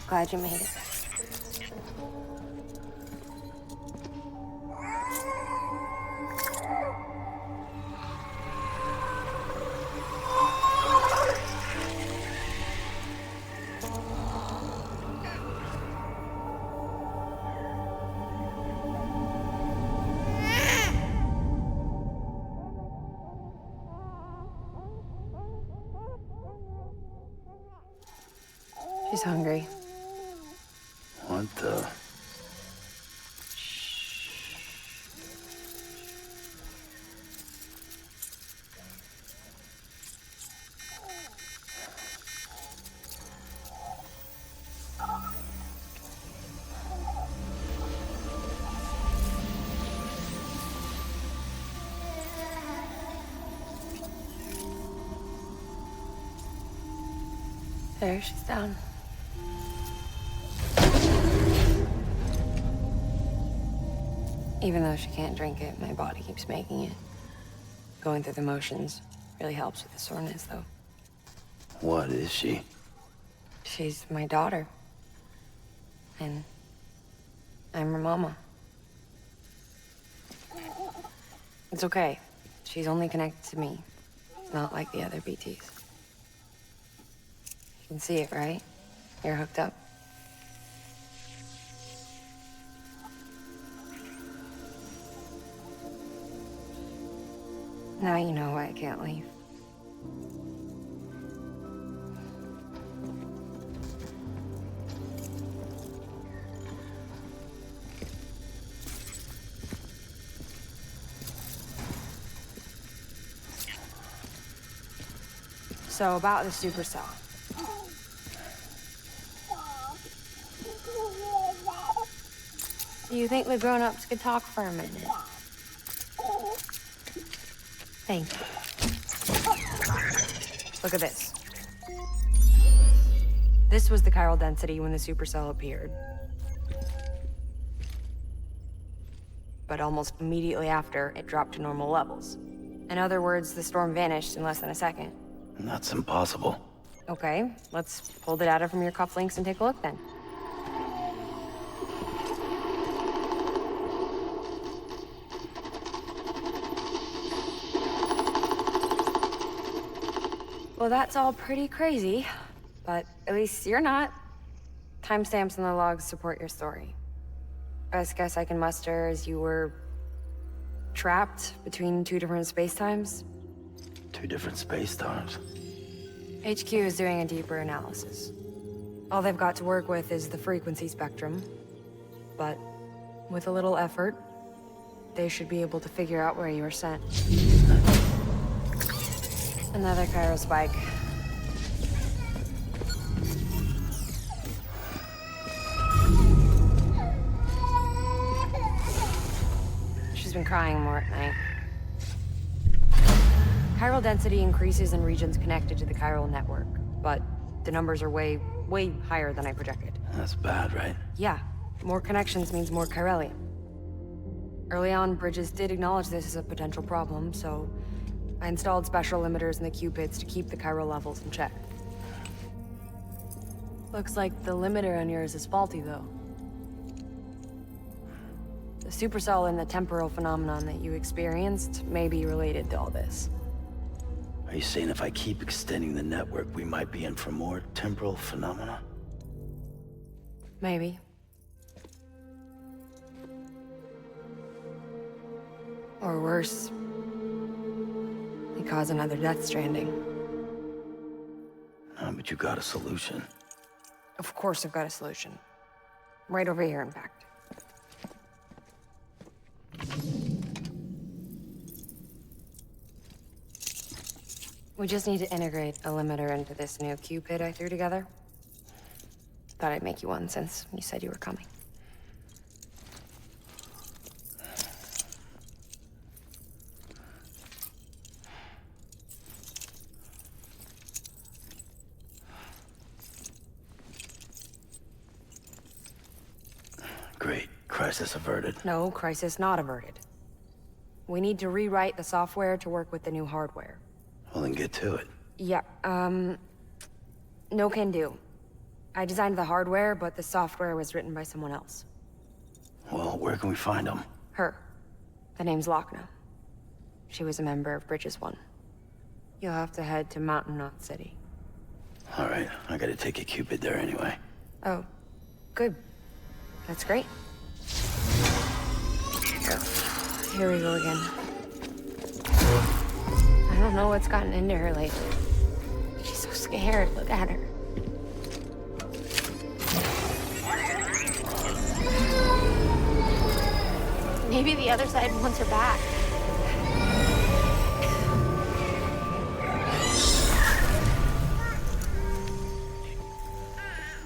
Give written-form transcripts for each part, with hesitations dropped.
Glad you made it. She's hungry. What the? There, she's down. Even though she can't drink it, my body keeps making it. Going through the motions really helps with the soreness, though. What is she? She's my daughter. And I'm her mama. It's okay. She's only connected to me, not like the other BTs. You can see it, right? You're hooked up. Now you know why I can't leave. So about the supercell. Do you think the grown-ups could talk for a minute? Thank you. Look at this. This was the chiral density when the supercell appeared. But almost immediately after, it dropped to normal levels. In other words, the storm vanished in less than a second. That's impossible. Okay, let's pull the data from your cufflinks and take a look then. Well, that's all pretty crazy, but at least you're not. Timestamps in the logs support your story. Best guess I can muster is you were trapped between two different spacetimes. Two different space times. HQ is doing a deeper analysis. All they've got to work with is the frequency spectrum, but with a little effort, they should be able to figure out where you were sent. Another chiral spike. She's been crying more at night. Chiral density increases in regions connected to the chiral network, but the numbers are way higher than I projected. That's bad, right? Yeah, more connections means more chiralium. Early on, Bridges did acknowledge this as a potential problem, so I installed special limiters in the Cupids to keep the chiral levels in check. Looks like the limiter on yours is faulty, though. The supercell and the temporal phenomenon that you experienced may be related to all this. Are you saying if I keep extending the network, we might be in for more temporal phenomena? Maybe. Or worse, we cause another Death Stranding. But you got a solution. Of course I've got a solution. Right over here, in fact. We just need to integrate a limiter into this new Cupid I threw together. Thought I'd make you one since you said you were coming. Great. Crisis averted. No, crisis not averted. We need to rewrite the software to work with the new hardware. Well, then get to it. Yeah, no can do. I designed the hardware, but the software was written by someone else. Well, where can we find them? Her. The name's Lochner. She was a member of Bridges 1. You'll have to head to Mountain Knot City. All right, I gotta take a Cupid there anyway. Oh, good. That's great. Here we go again. I don't know what's gotten into her lately. She's so scared. Look at her. Maybe the other side wants her back.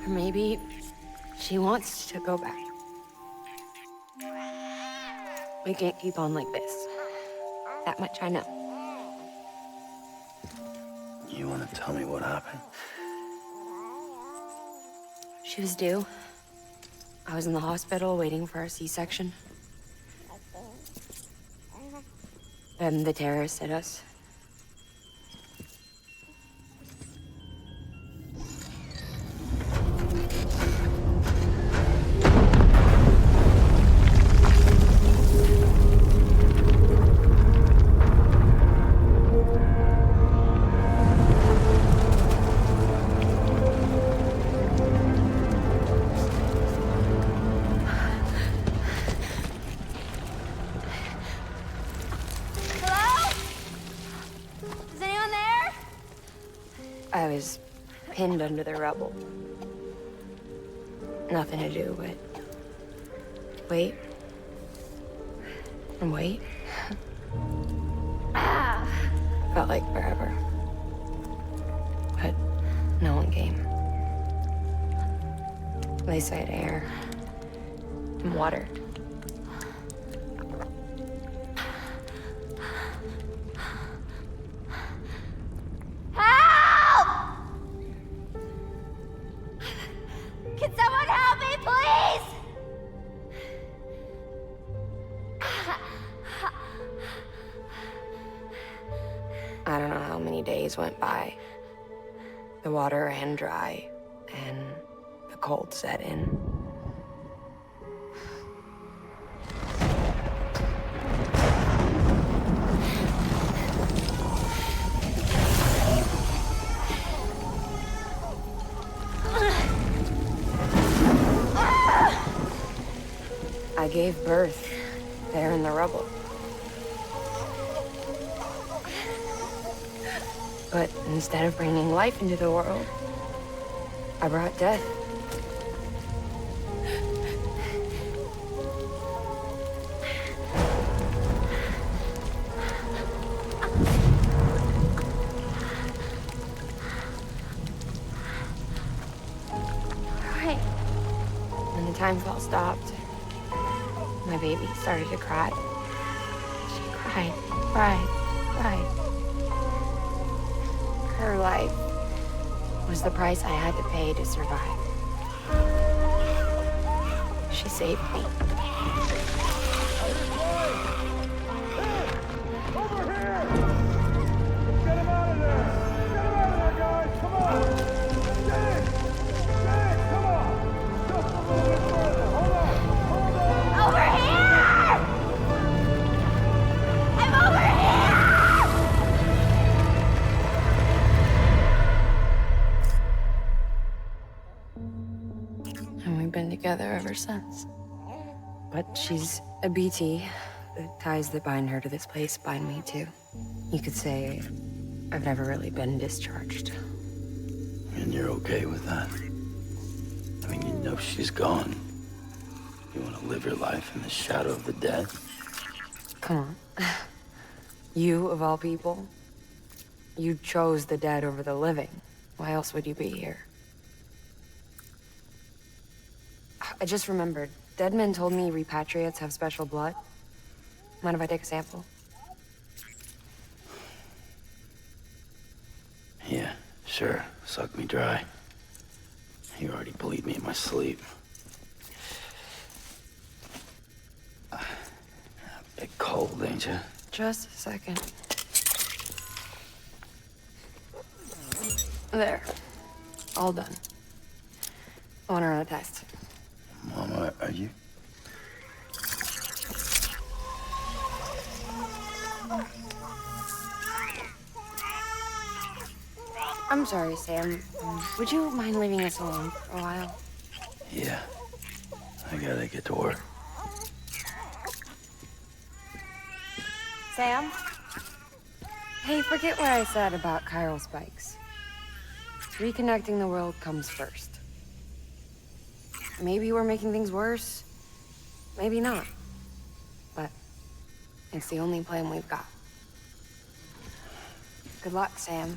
Or maybe she wants to go back. We can't keep on like this. That much I know. You wanna tell me what happened? She was due. I was in the hospital waiting for a C-section. Then the terrorists hit us. I was pinned under the rubble. Nothing to do but wait and wait. Felt like forever. But no one came. They said air and water. Can someone help me, please? I don't know how many days went by. The water ran dry, and the cold set in. I gave birth there in the rubble. But instead of bringing life into the world, I brought death. Right. When the time fell stopped, my baby started to cry. She cried, cried, cried. Her life was the price I had to pay to survive. She saved me. Over here! Get him out of there! Get him out of there, guys! Come on! Get in! Get in! Come on! Just a little bit further. Hold on! Hold on! Over here! I'm over here! And we've been together ever since. But she's a BT. The ties that bind her to this place bind me too. You could say I've never really been discharged. And you're okay with that? I mean, you know she's gone. You want to live your life in the shadow of the dead? Come on. You, of all people, you chose the dead over the living. Why else would you be here? I just remembered. Dead men told me repatriates have special blood. Mind if I take a sample? Yeah, sure. Suck me dry. You already bleed me in my sleep. Bit cold, ain't you? Just a second. There. All done. I want to run a test. Mama, are you? I'm sorry, Sam. Would you mind leaving us alone for a while? Yeah. I gotta get to work. Sam? Hey, forget what I said about chiral spikes. Reconnecting the world comes first. Maybe we're making things worse. Maybe not. But it's the only plan we've got. Good luck, Sam.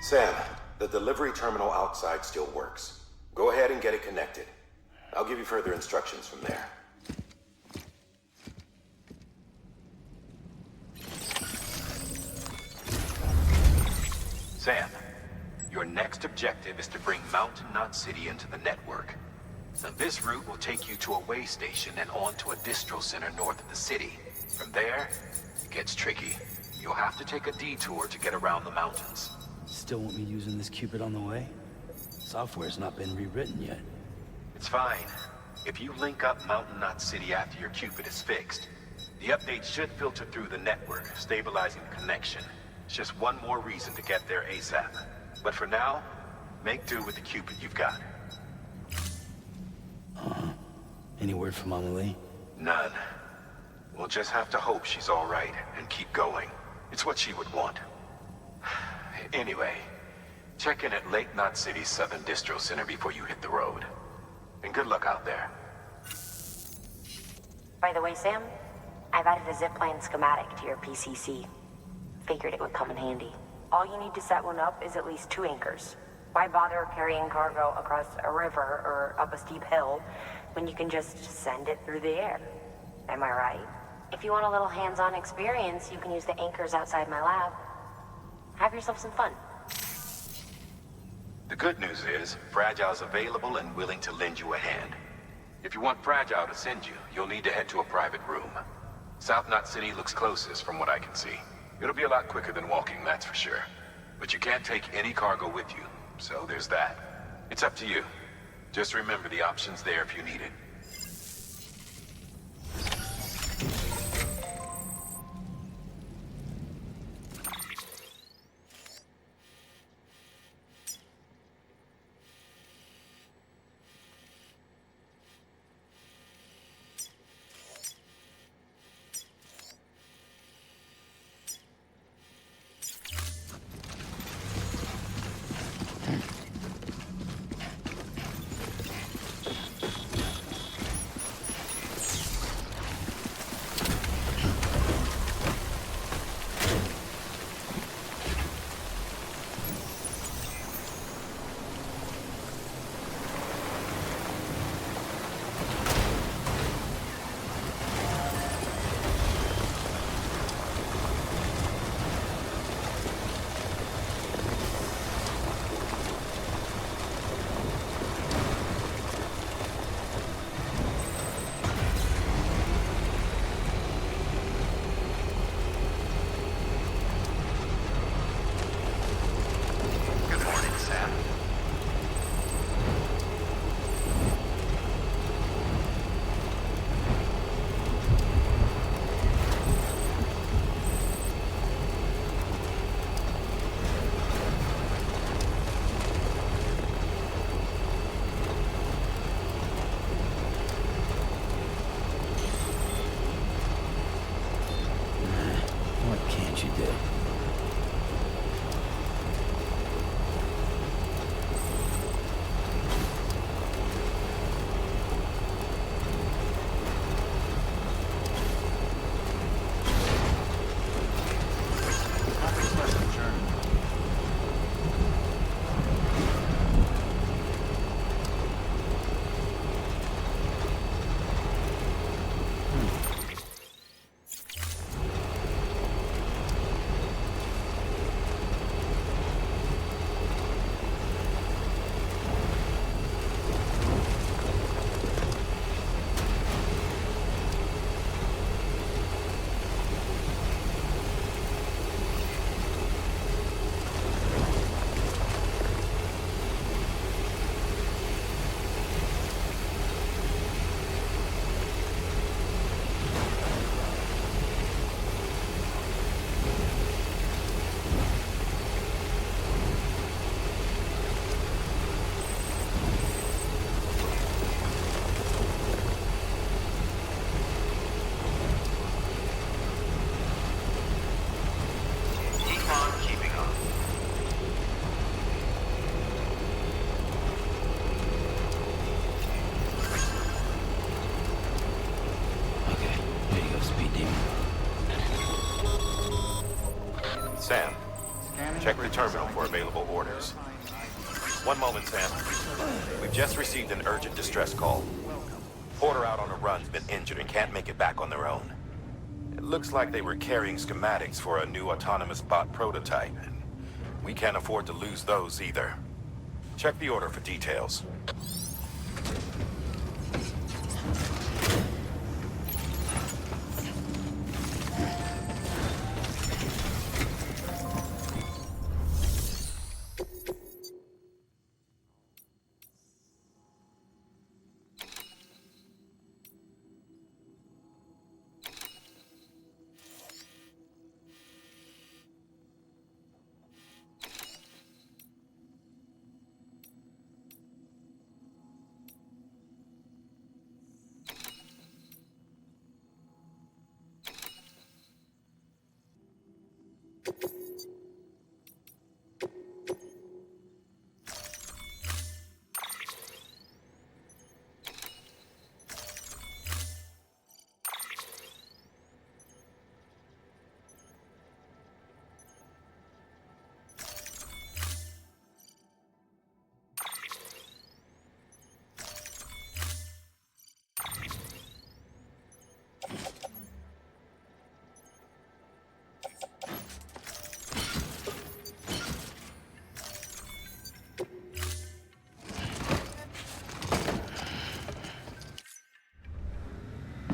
Sam, the delivery terminal outside still works. Go ahead and get it connected. I'll give you further instructions from there. Sam, your next objective is to bring Mountain Knot City into the network. Now, this route will take you to a way station and on to a distro center north of the city. From there, it gets tricky. You'll have to take a detour to get around the mountains. Still want me using this Cupid on the way? Software's not been rewritten yet. It's fine. If you link up Mountain Knot City after your Cupid is fixed, the update should filter through the network, stabilizing the connection. It's just one more reason to get there ASAP. But for now, make do with the Cupid you've got. Any word from Mama Lee? None. We'll just have to hope she's all right and keep going. It's what she would want. Anyway, check in at Lake Knot City's Southern Distro Center before you hit the road. And good luck out there. By the way, Sam, I've added a zipline schematic to your PCC. Figured it would come in handy. All you need to set one up is at least 2 anchors. Why bother carrying cargo across a river or up a steep hill when you can just send it through the air? Am I right? If you want a little hands-on experience, you can use the anchors outside my lab. Have yourself some fun. The good news is, Fragile's available and willing to lend you a hand. If you want Fragile to send you, you'll need to head to a private room. South Knot City looks closest from what I can see. It'll be a lot quicker than walking, that's for sure. But you can't take any cargo with you, so there's that. It's up to you. Just remember the option's there if you need it. Sam, check the terminal for available orders. One moment, Sam. We've just received an urgent distress call. Porter out on a run's been injured and can't make it back on their own. It looks like they were carrying schematics for a new autonomous bot prototype. We can't afford to lose those either. Check the order for details.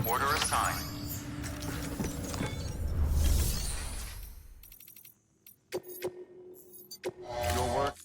Order assigned. Your work.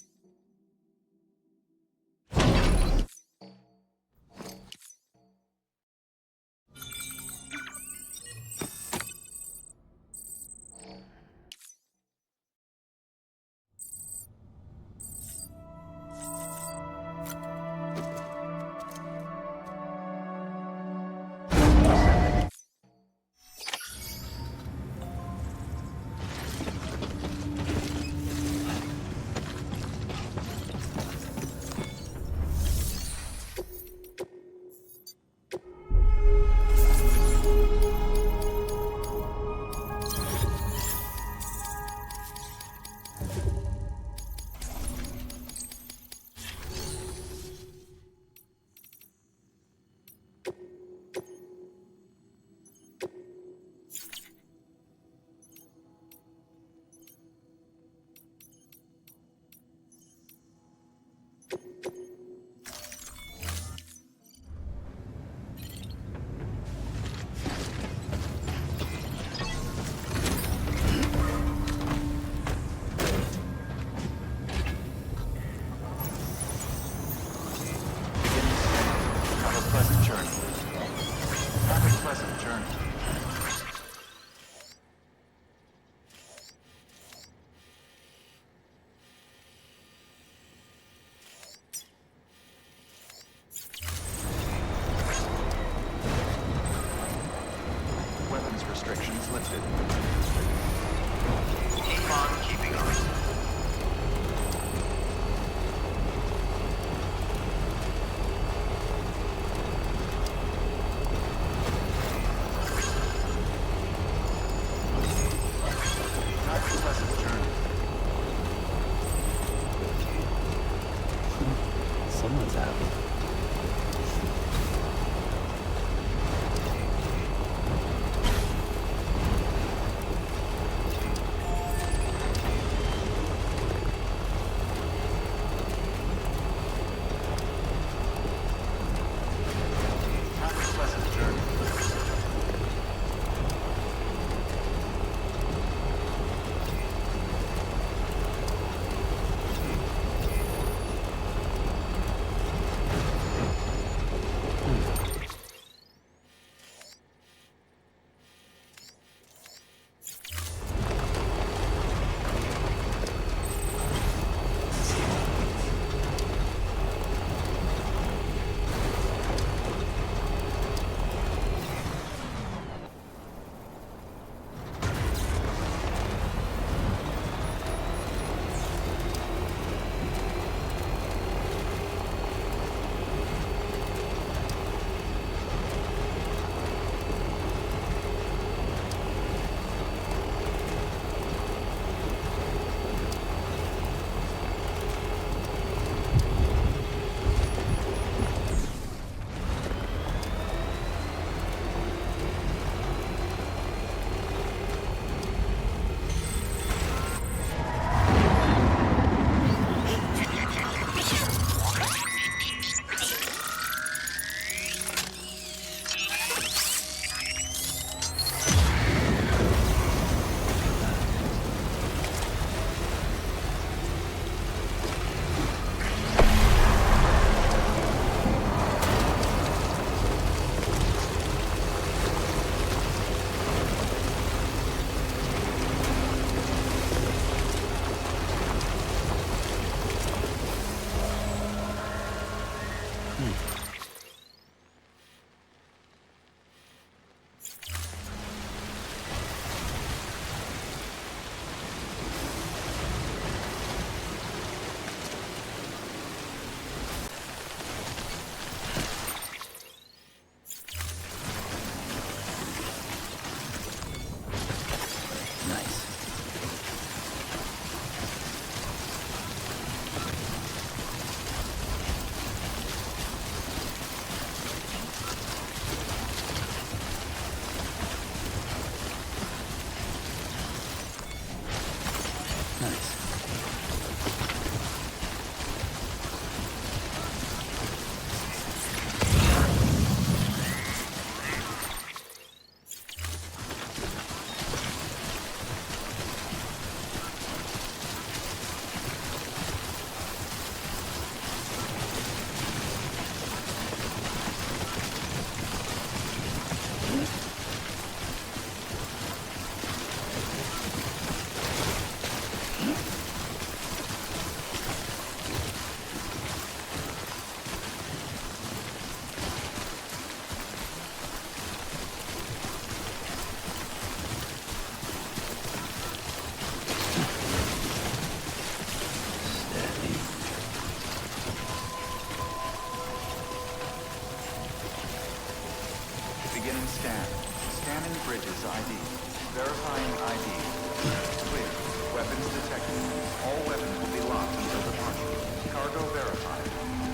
Restrictions lifted. Keep on keeping on. Have a pleasant journey. Someone's happy. Beginning scan. Scanning bridges ID. Verifying ID. Clear. Weapons detected. All weapons will be locked until departure. Cargo verified.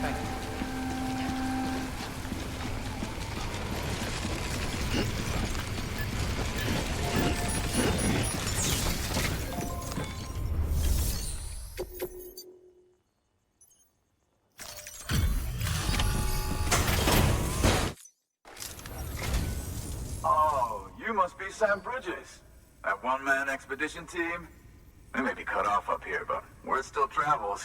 Thank you. Oh, you must be Sam Bridges. That one-man expedition team? They may be cut off up here, but word still travels.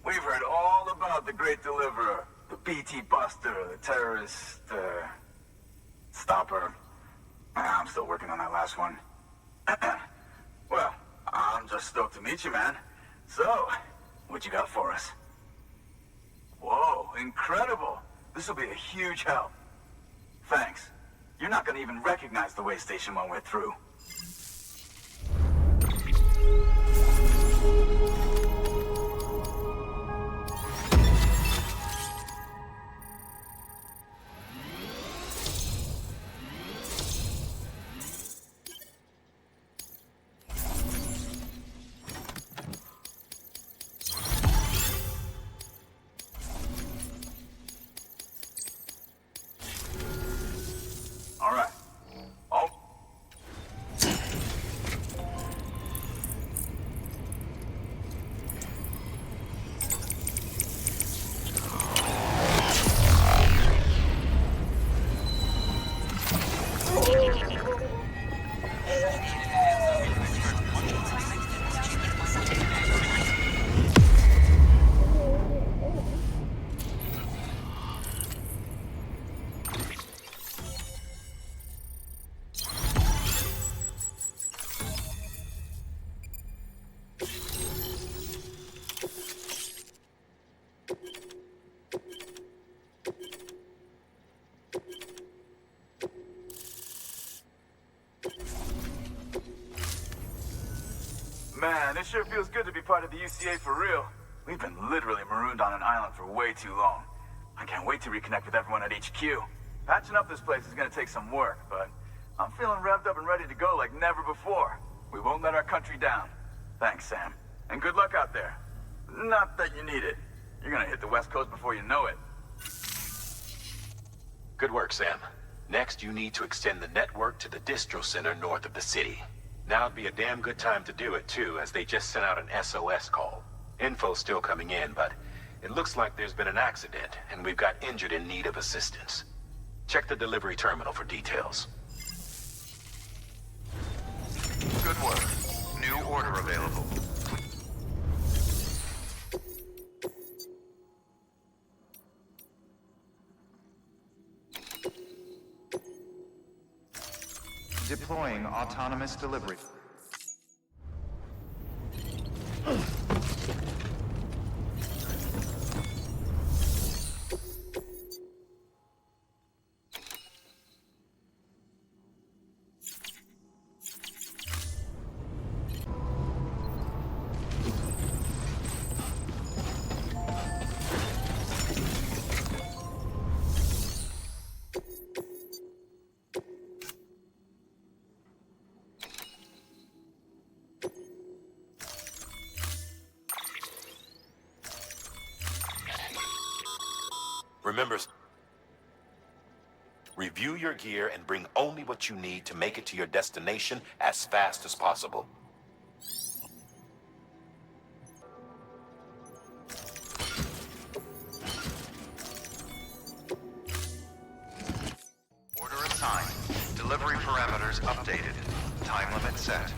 We've heard all about the Great Deliverer, the BT Buster, the terrorist, stopper. I'm still working on that last one. Well, I'm just stoked to meet you, man. So, what you got for us? Whoa, incredible. This will be a huge help. Thanks. You're not gonna even recognize the way station when we're through. All right. Oh. Man, it sure feels good to be part of the UCA for real. We've been literally marooned on an island for way too long. I can't wait to reconnect with everyone at HQ. Patching up this place is gonna take some work, but I'm feeling revved up and ready to go like never before. We won't let our country down. Thanks, Sam. And good luck out there. Not that you need it. You're gonna hit the West Coast before you know it. Good work, Sam. Next, you need to extend the network to the distro center north of the city. Now'd be a damn good time to do it, too, as they just sent out an SOS call. Info's still coming in, but it looks like there's been an accident, and we've got injured in need of assistance. Check the delivery terminal for details. Good work. New order available. Deploying autonomous delivery. Remember, review your gear and bring only what you need to make it to your destination as fast as possible. Order assigned. Delivery parameters updated. Time limit set.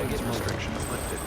Restrictions lifted.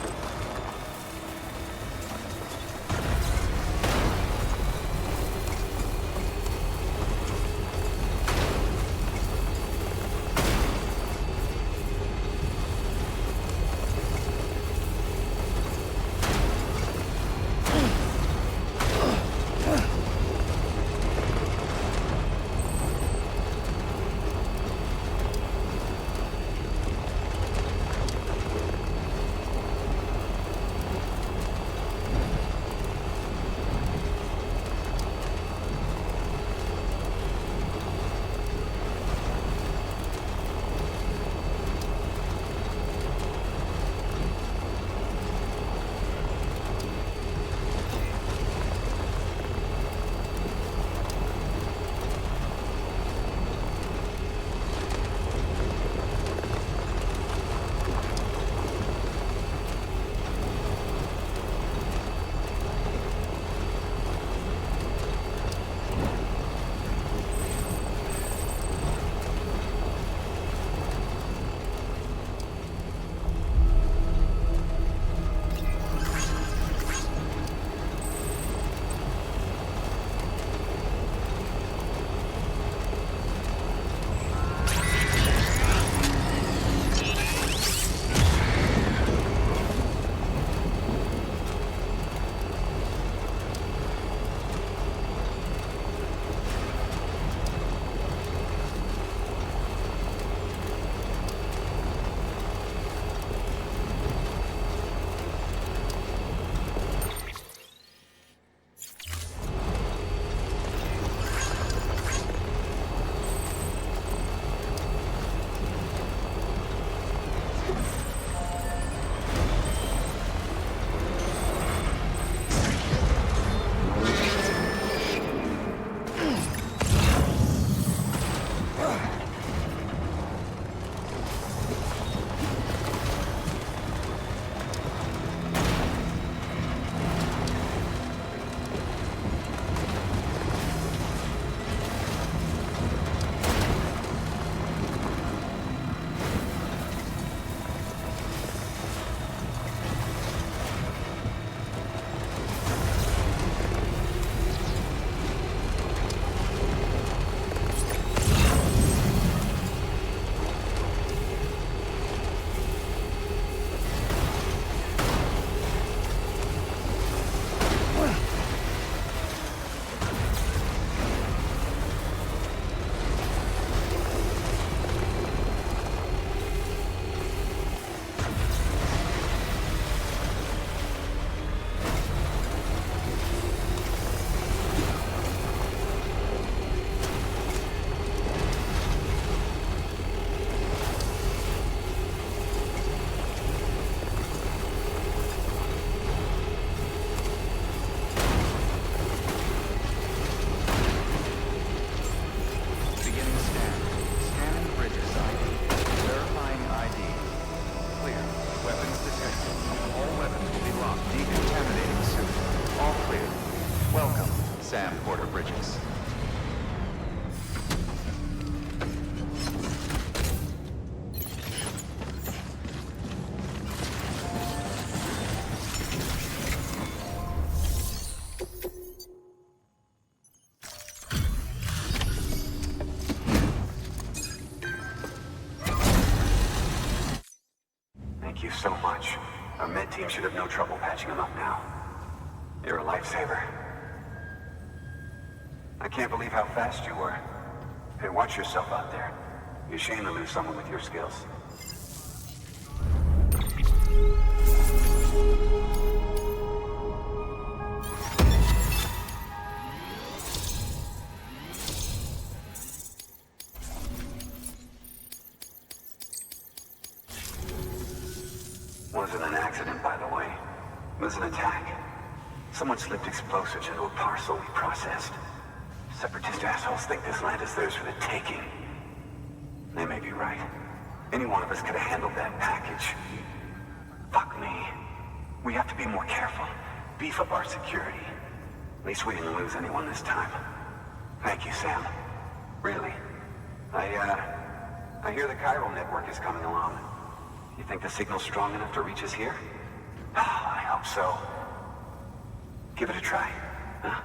you so much. Our med team should have no trouble patching him up now. You're a lifesaver. I can't believe how fast you were. Hey, watch yourself out there. You're ashamed to lose someone with your skills. Wasn't an accident, by the way. It was an attack. Someone slipped explosives into a parcel we processed. Separatist assholes think this land is theirs for the taking. They may be right. Any one of us could have handled that package. Fuck me. We have to be more careful. Beef up our security. At least we didn't lose anyone this time. Thank you, Sam. Really. I hear the chiral network is coming along. You think the signal's strong enough to reach us here? Oh, I hope so. Give it a try, huh?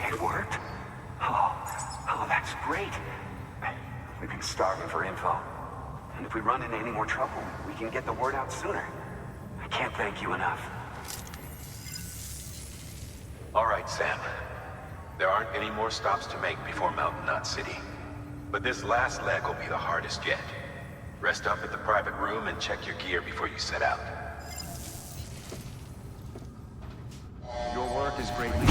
It worked? Oh, that's great. We've been starving for info. And if we run into any more trouble, we can get the word out sooner. I can't thank you enough. All right, Sam. There aren't any more stops to make before Mountain Knot City. But this last leg will be the hardest yet. Rest up at the private room and check your gear before you set out. Your work is greatly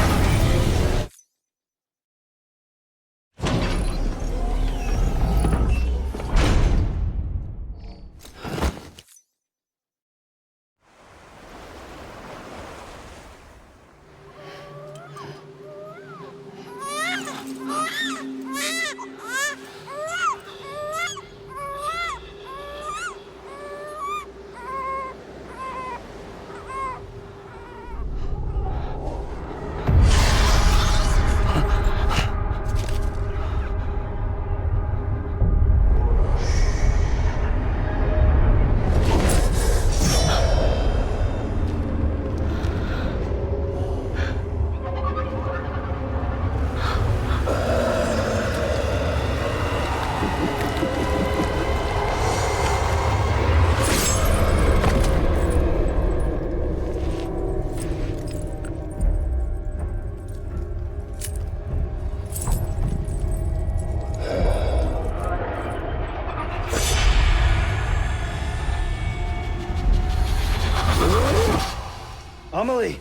Amelie!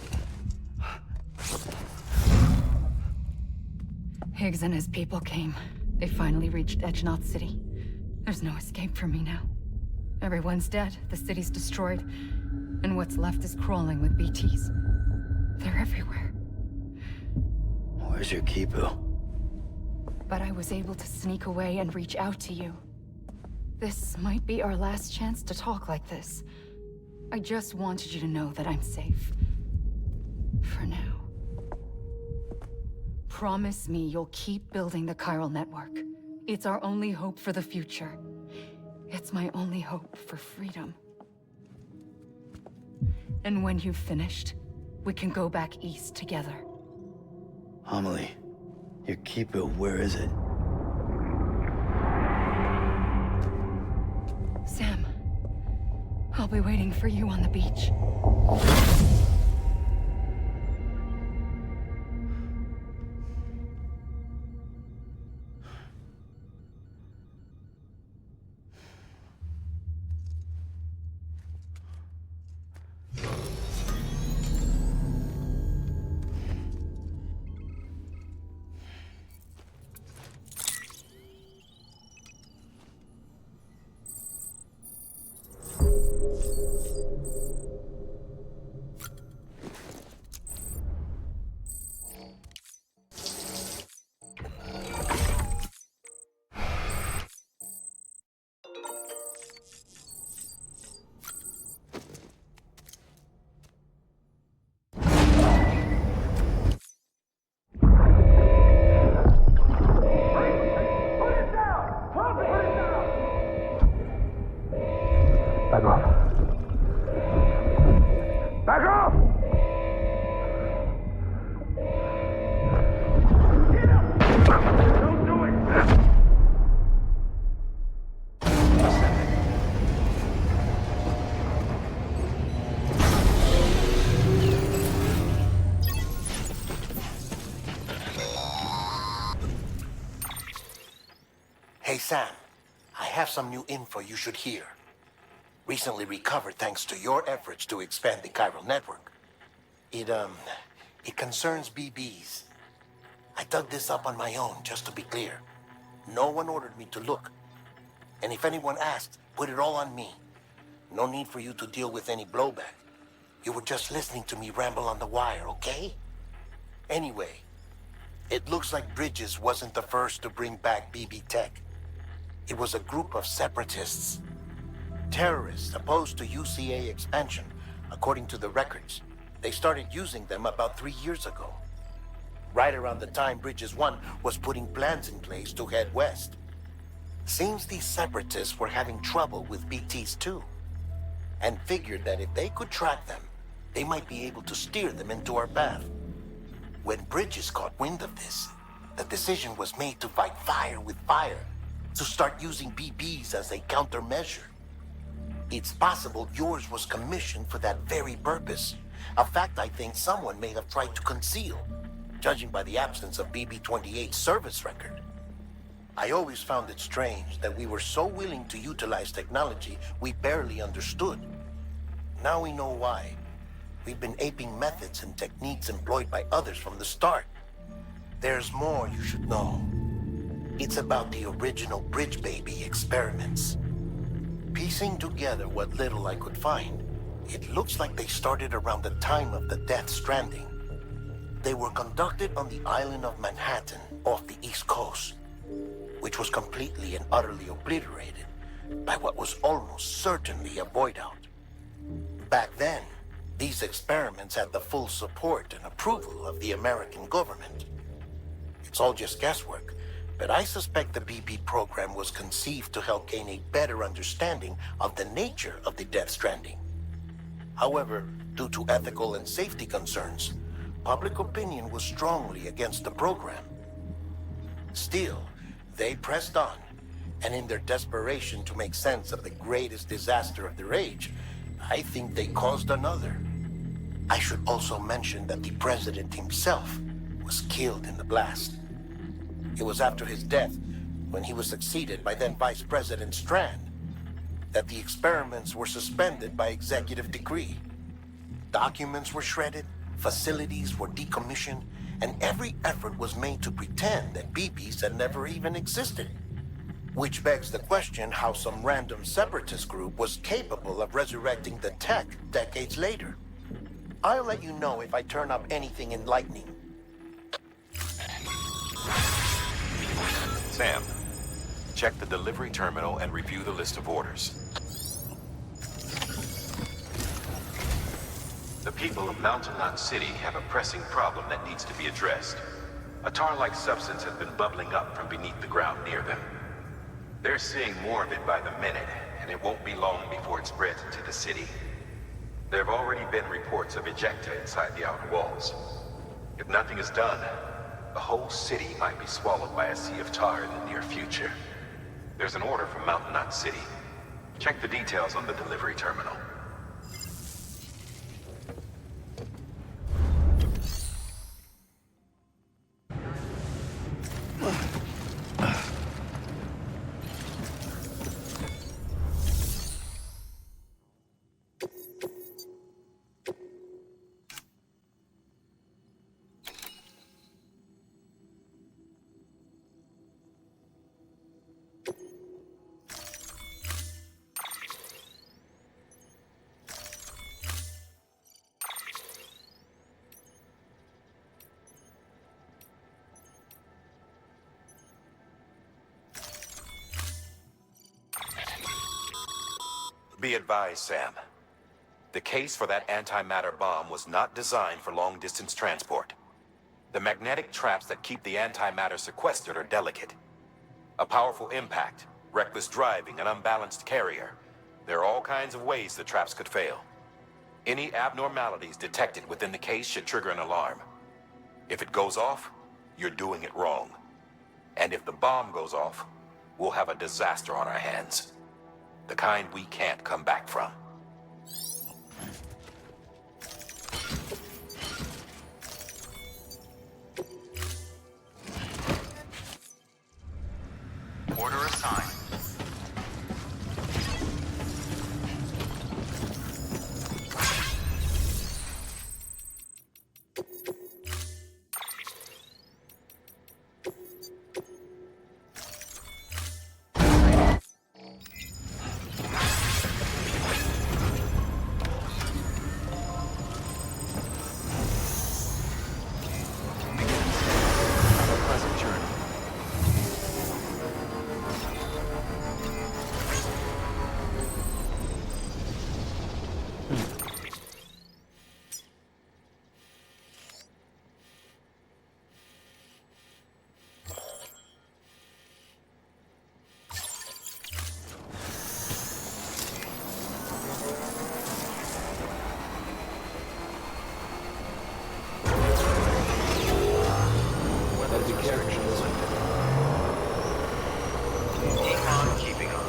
Higgs and his people came. They finally reached Edge Knot City. There's no escape for me now. Everyone's dead, the city's destroyed, and what's left is crawling with BTs. They're everywhere. Where's your Kipu? But I was able to sneak away and reach out to you. This might be our last chance to talk like this. I just wanted you to know that I'm safe. For now. Promise me you'll keep building the chiral network. It's our only hope for the future. It's my only hope for freedom. And when you've finished, we can go back east together. Amelie, your Kipu, where is it? Sam, I'll be waiting for you on the beach. Hey, Sam. I have some new info you should hear. Recently recovered thanks to your efforts to expand the chiral network. It concerns BBs. I dug this up on my own, just to be clear. No one ordered me to look. And if anyone asked, put it all on me. No need for you to deal with any blowback. You were just listening to me ramble on the wire, okay? Anyway, it looks like Bridges wasn't the first to bring back BB tech. It was a group of separatists. Terrorists opposed to UCA expansion, according to the records. They started using them about 3 years ago. Right around the time Bridges 1 was putting plans in place to head west. Seems these separatists were having trouble with BTs too, and figured that if they could track them, they might be able to steer them into our path. When Bridges caught wind of this, the decision was made to fight fire with fire, to start using BBs as a countermeasure. It's possible yours was commissioned for that very purpose, a fact I think someone may have tried to conceal, judging by the absence of BB-28's service record. I always found it strange that we were so willing to utilize technology we barely understood. Now we know why. We've been aping methods and techniques employed by others from the start. There's more you should know. It's about the original Bridge Baby experiments. Piecing together what little I could find, it looks like they started around the time of the Death Stranding. They were conducted on the island of Manhattan off the East Coast, which was completely and utterly obliterated by what was almost certainly a void out. Back then, these experiments had the full support and approval of the American government. It's all just guesswork, but I suspect the BB program was conceived to help gain a better understanding of the nature of the Death Stranding. However, due to ethical and safety concerns, public opinion was strongly against the program. Still, they pressed on, and in their desperation to make sense of the greatest disaster of their age, I think they caused another. I should also mention that the president himself was killed in the blast. It was after his death, when he was succeeded by then Vice President Strand, that the experiments were suspended by executive decree. Documents were shredded, facilities were decommissioned, and every effort was made to pretend that BBs had never even existed. Which begs the question how some random separatist group was capable of resurrecting the tech decades later. I'll let you know if I turn up anything enlightening. Sam, check the delivery terminal and review the list of orders. The people of Mountain Knot City have a pressing problem that needs to be addressed. A tar-like substance has been bubbling up from beneath the ground near them. They're seeing more of it by the minute, and it won't be long before it spreads into the city. There have already been reports of ejecta inside the outer walls. If nothing is done, the whole city might be swallowed by a sea of tar in the near future. There's an order from Mountain Knot City. Check the details on the delivery terminal. Be advised, Sam. The case for that antimatter bomb was not designed for long-distance transport. The magnetic traps that keep the antimatter sequestered are delicate. A powerful impact, reckless driving, an unbalanced carrier. There are all kinds of ways the traps could fail. Any abnormalities detected within the case should trigger an alarm. If it goes off, you're doing it wrong. And if the bomb goes off, we'll have a disaster on our hands. The kind we can't come back from. Order assigned. Have a pleasant journey. Weapons restrictions lifted. Decon keeping on.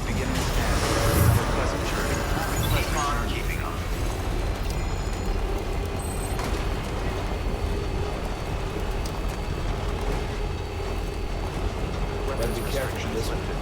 Beginning scan. Have a pleasant journey. Decon keeping on. Weapons restrictions lifted.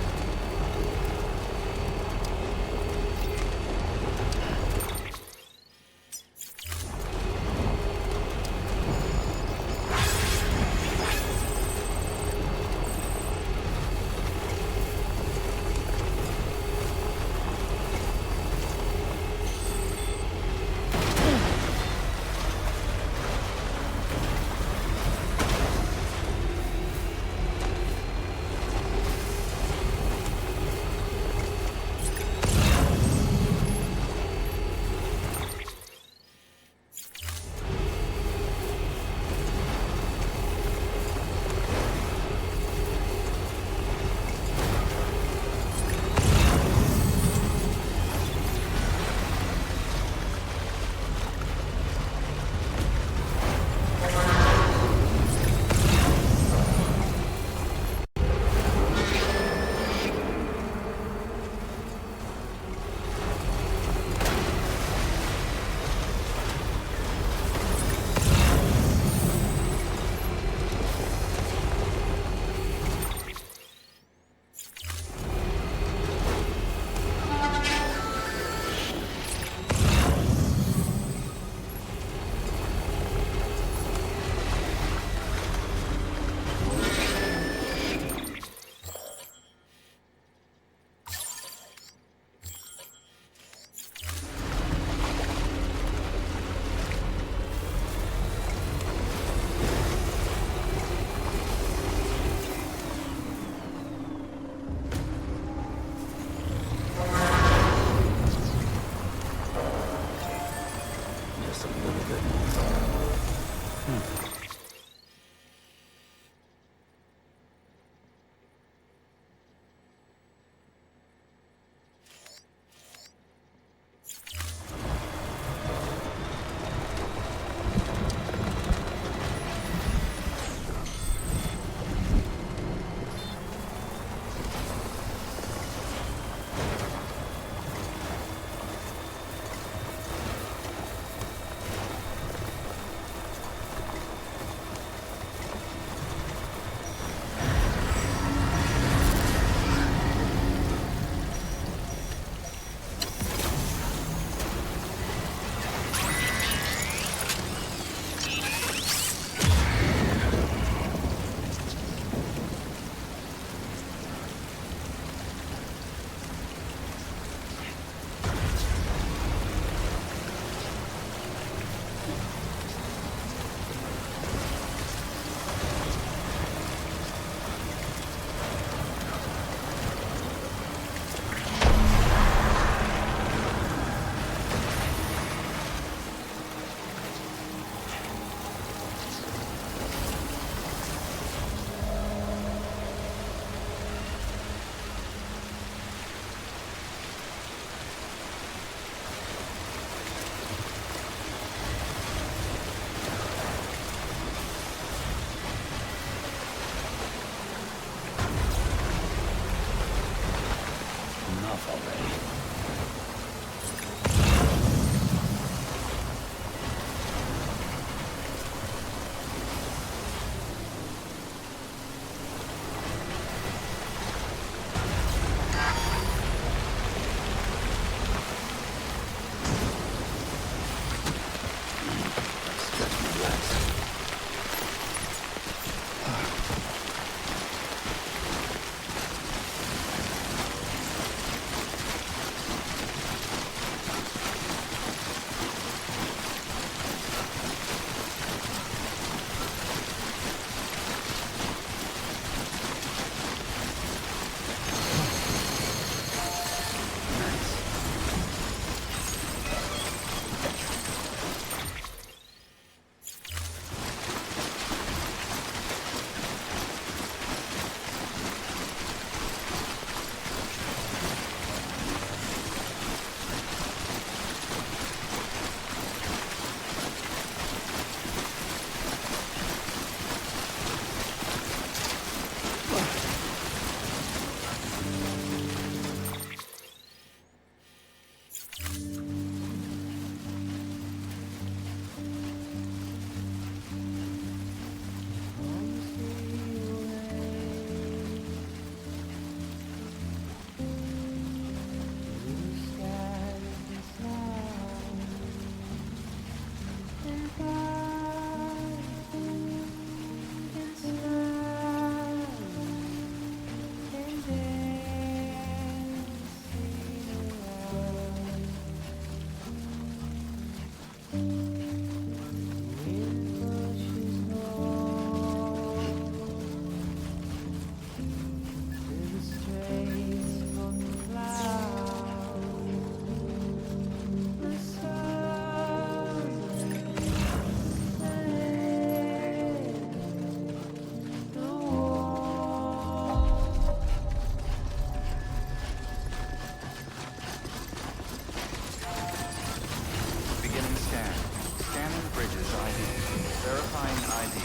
ID.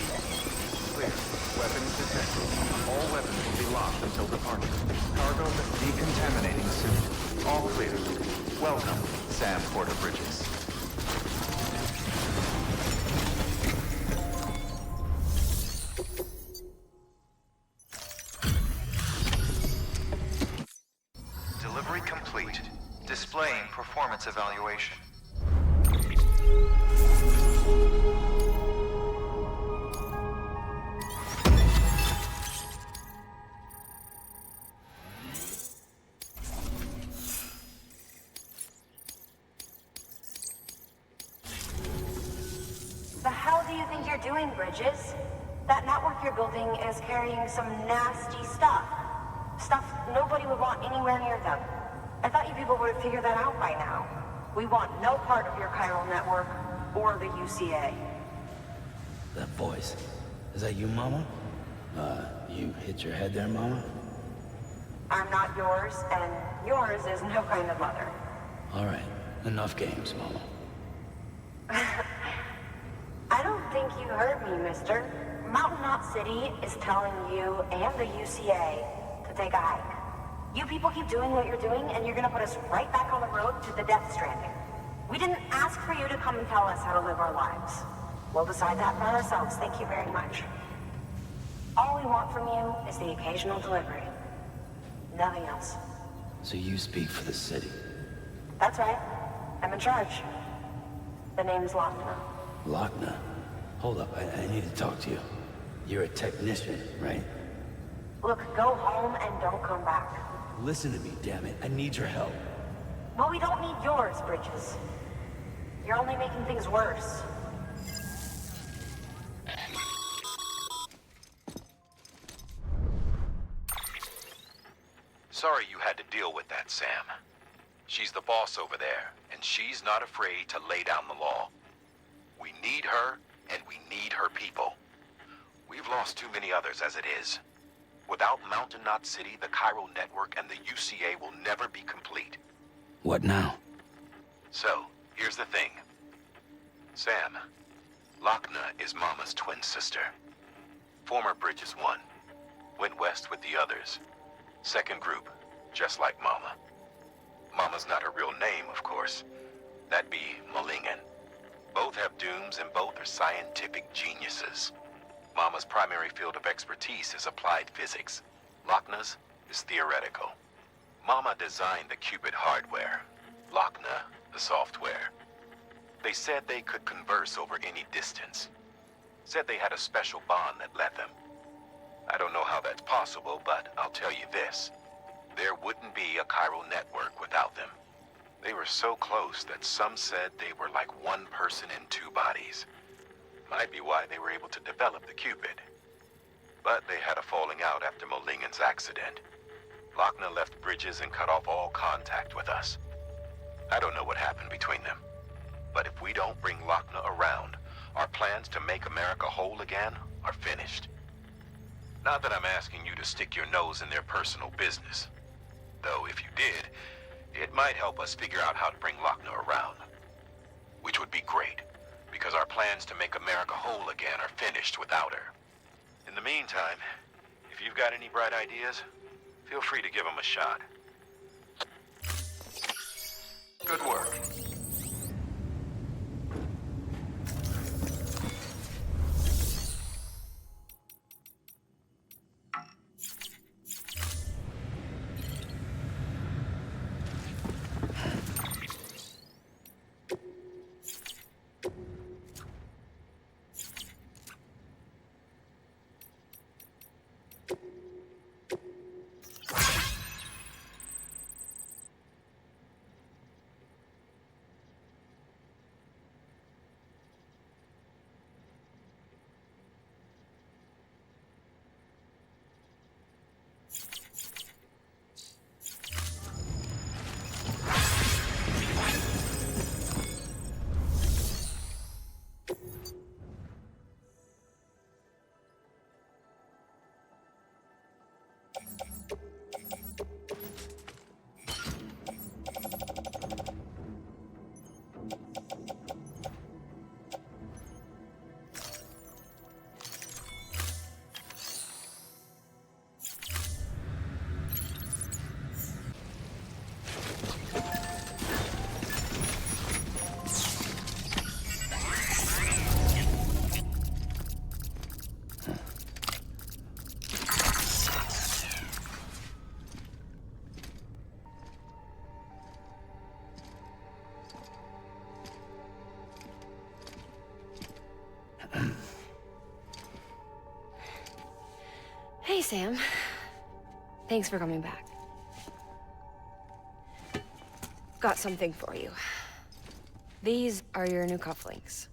Clear. Weapons detected. All weapons will be locked until departure. Cargo decontaminating soon. All clear. Welcome, Sam Porter Bridges. Delivery complete. Displaying performance evaluation. The hell do you think you're doing, Bridges? That network you're building is carrying some nasty stuff. Stuff nobody would want anywhere near them. I thought you people would have figured that out by now. We want no part of your chiral network or the UCA. That voice. Is that you, Mama? You hit your head there, Mama? I'm not yours, and yours is no kind of mother. All right. Enough games, Mama. I don't think you heard me, mister. Mountain Knot City is telling you and the UCA to take a hike. You people keep doing what you're doing, and you're gonna put us right back on the road to the Death Stranding. We didn't ask for you to come and tell us how to live our lives. We'll decide that for ourselves, thank you very much. All we want from you is the occasional delivery. Nothing else. So you speak for the city? That's right. I'm in charge. The name's Lochner. Lochner? Hold up, I need to talk to you. You're a technician, right? Look, go home and don't come back. Listen to me, damn it. I need your help. Well, we don't need yours, Bridges. You're only making things worse. Sorry you had to deal with that, Sam. She's the boss over there, and she's not afraid to lay down the law. We need her, and we need her people. We've lost too many others as it is. Without Mountain Knot City, the chiral network, and the UCA will never be complete. What now? So, here's the thing. Sam, Lochner is Mama's twin sister. Former Bridges 1. Went west with the others. Second group, just like Mama. Mama's not her real name, of course. That'd be Malingen. Both have dooms and both are scientific geniuses. Mama's primary field of expertise is applied physics. Lochner's is theoretical. Mama designed the Cupid hardware. Lochner, the software. They said they could converse over any distance. Said they had a special bond that led them. I don't know how that's possible, but I'll tell you this. There wouldn't be a chiral network without them. They were so close that some said they were like one person in two bodies. Might be why they were able to develop the Cupid. But they had a falling out after Malingen's accident. Lochner left Bridges and cut off all contact with us. I don't know what happened between them. But if we don't bring Lochner around, our plans to make America whole again are finished. Not that I'm asking you to stick your nose in their personal business. Though if you did, it might help us figure out how to bring Lochner around. Which would be great, because our plans to make America whole again are finished without her. In the meantime, if you've got any bright ideas, feel free to give them a shot. Good work. Sam. Thanks for coming back. Got something for you. These are your new cufflinks.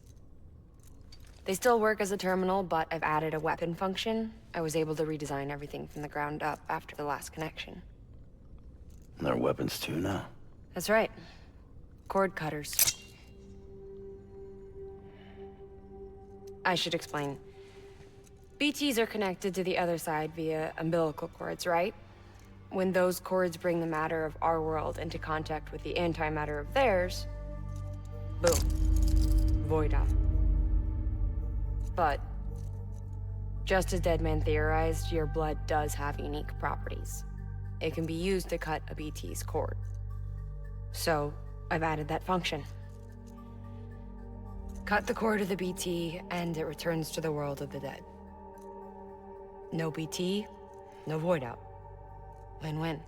They still work as a terminal, but I've added a weapon function. I was able to redesign everything from the ground up after the last connection. And they're weapons too now. That's right. Cord cutters. I should explain. BTs are connected to the other side via umbilical cords, right? When those cords bring the matter of our world into contact with the antimatter of theirs, boom. Void out. But, just as Deadman theorized, your blood does have unique properties. It can be used to cut a BT's cord. So, I've added that function. Cut the cord of the BT, and it returns to the world of the dead. No BT, no void out. Win-win.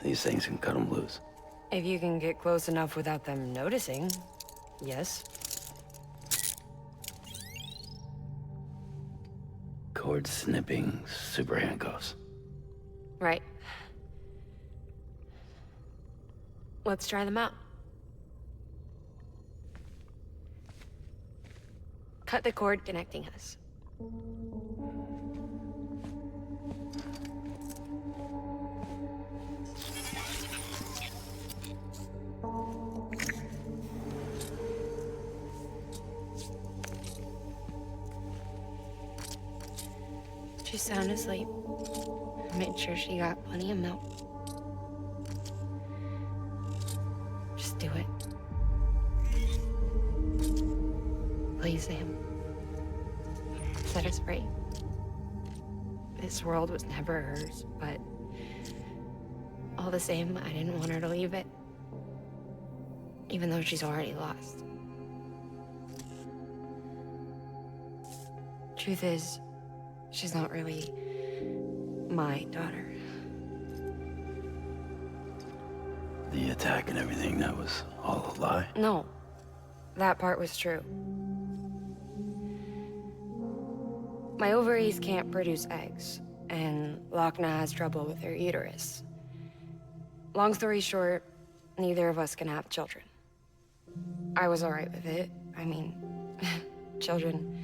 These things can cut them loose. If you can get close enough without them noticing, yes. Cord snipping, super handcuffs. Right. Let's try them out. Cut the cord connecting us. She's sound asleep. I made sure she got plenty of milk. Just do it. Please, Sam. Set her free. This world was never hers, but all the same, I didn't want her to leave it. Even though she's already lost. Truth is, she's not really my daughter. The attack and everything, that was all a lie? No, that part was true. My ovaries can't produce eggs, and Lochna has trouble with her uterus. Long story short, neither of us can have children. I was alright with it. I mean, children,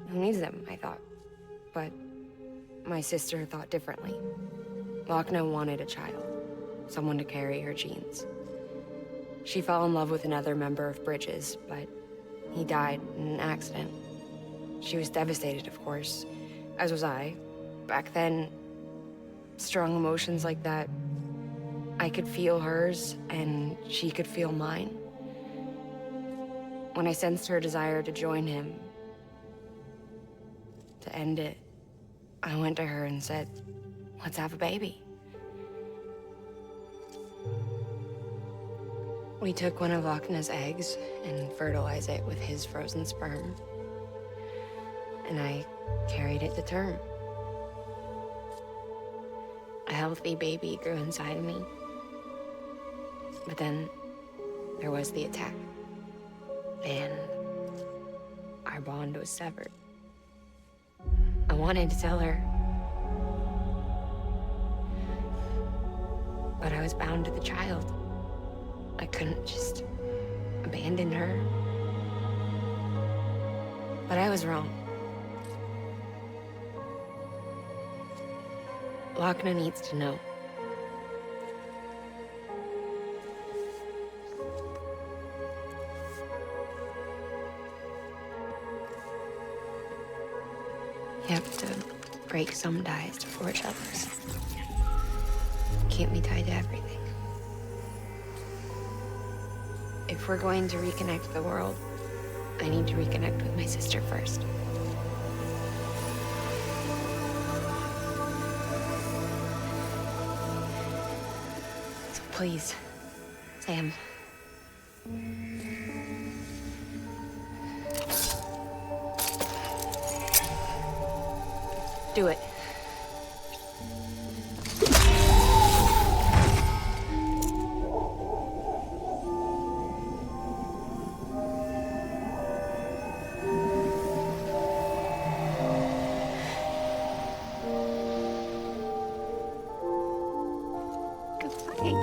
who needs them, I thought. But my sister thought differently. Lochna wanted a child, someone to carry her genes. She fell in love with another member of Bridges, but he died in an accident. She was devastated, of course, as was I. Back then, strong emotions like that, I could feel hers, and she could feel mine. When I sensed her desire to join him, to end it, I went to her and said, let's have a baby. We took one of Lochna's eggs and fertilized it with his frozen sperm. And I carried it to term. A healthy baby grew inside of me. But then there was the attack. And our bond was severed. I wanted to tell her. But I was bound to the child. I couldn't just abandon her. But I was wrong. Lochna needs to know. You have to break some ties to forge others. Keep me tied to everything. If we're going to reconnect the world, I need to reconnect with my sister first. So please, Sam. Do it. I'm fine.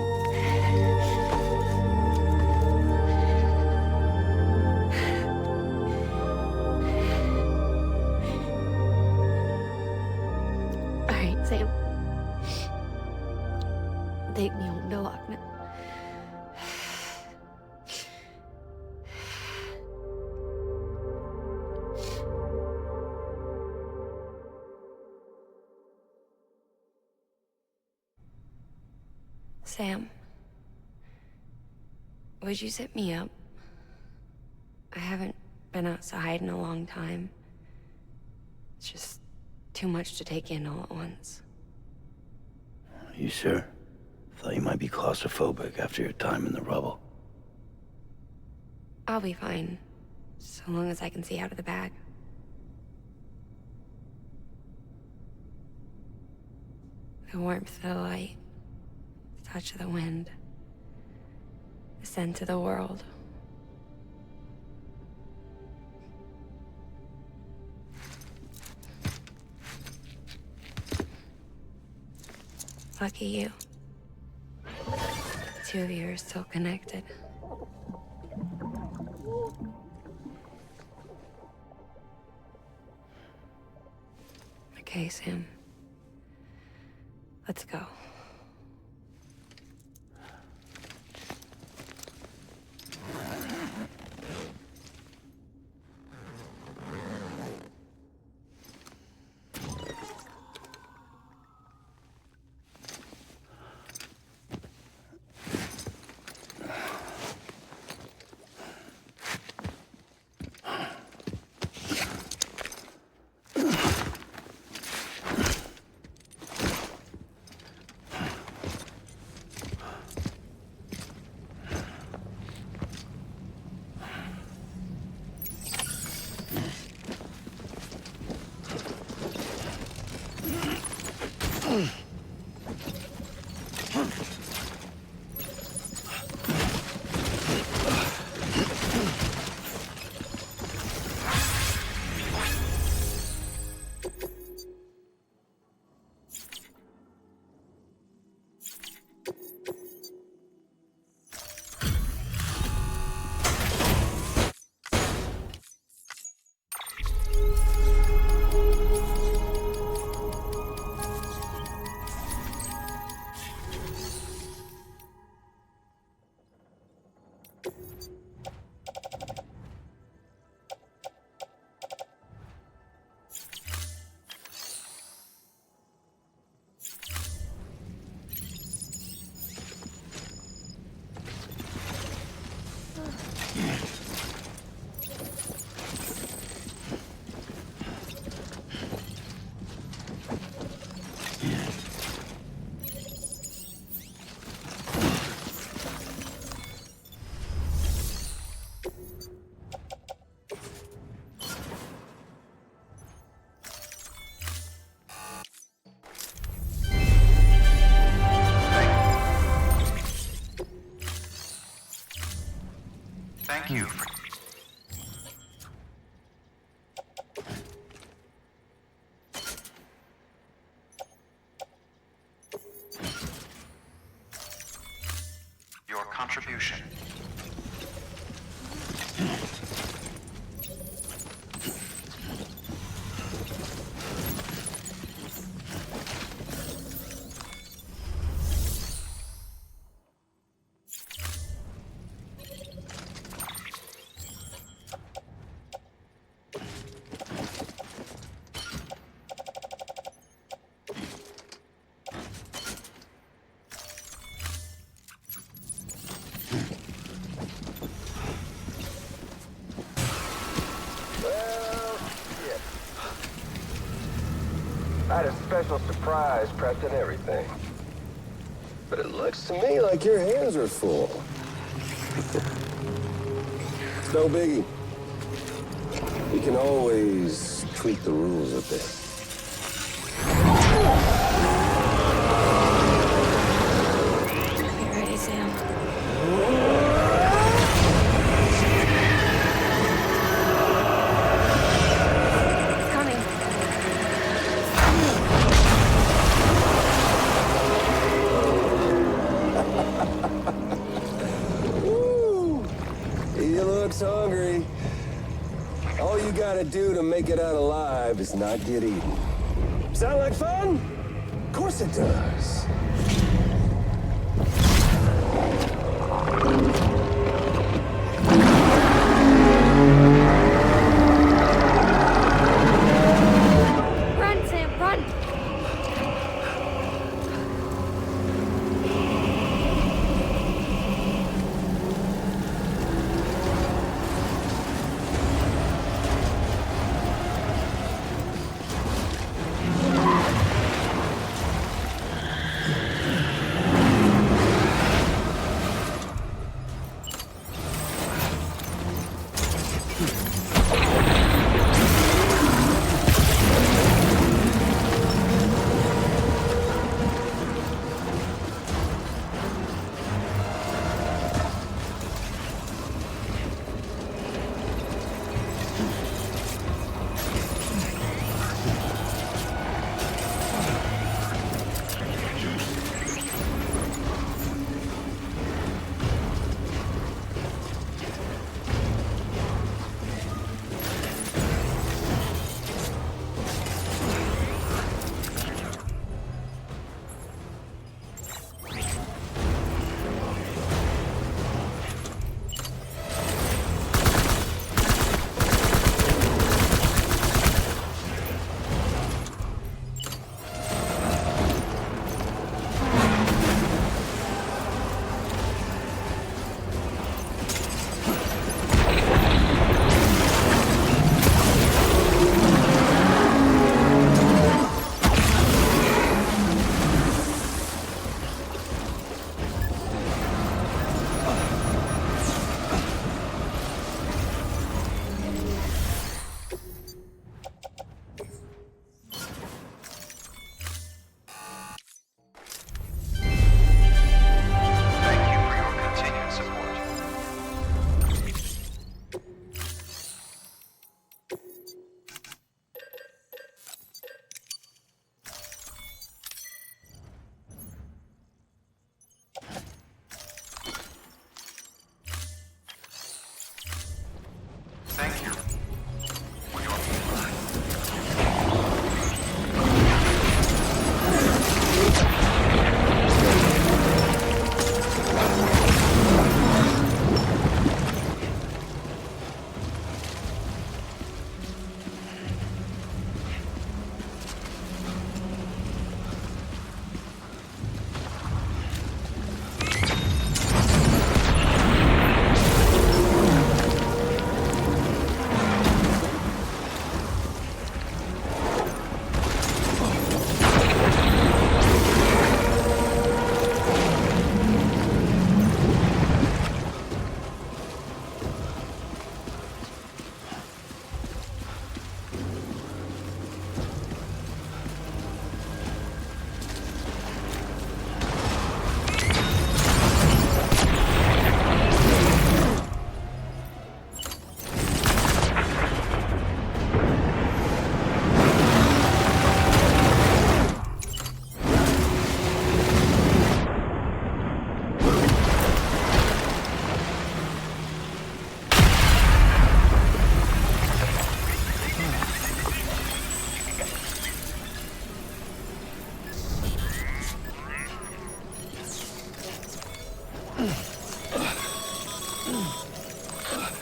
All right, Sam. Take me home to Lockman. Sam, would you sit me up? I haven't been outside in a long time. It's just too much to take in all at once. You sure? Thought you might be claustrophobic after your time in the rubble. I'll be fine, so long as I can see out of the bag. The warmth of the light, the touch of the wind, the scent of the world. Lucky you. The two of you are still connected. Okay, Sam. Let's go. Thank you for your contribution. I had a special surprise prepped and everything. But it looks to me like your hands are full. It's no biggie. We can always tweak the rules a bit. You ready, Sam? gotta do to make it out alive is not get eaten. Sound like fun? Of course it does. Run, Sam, run! Thank you for your continued support. Thank you for your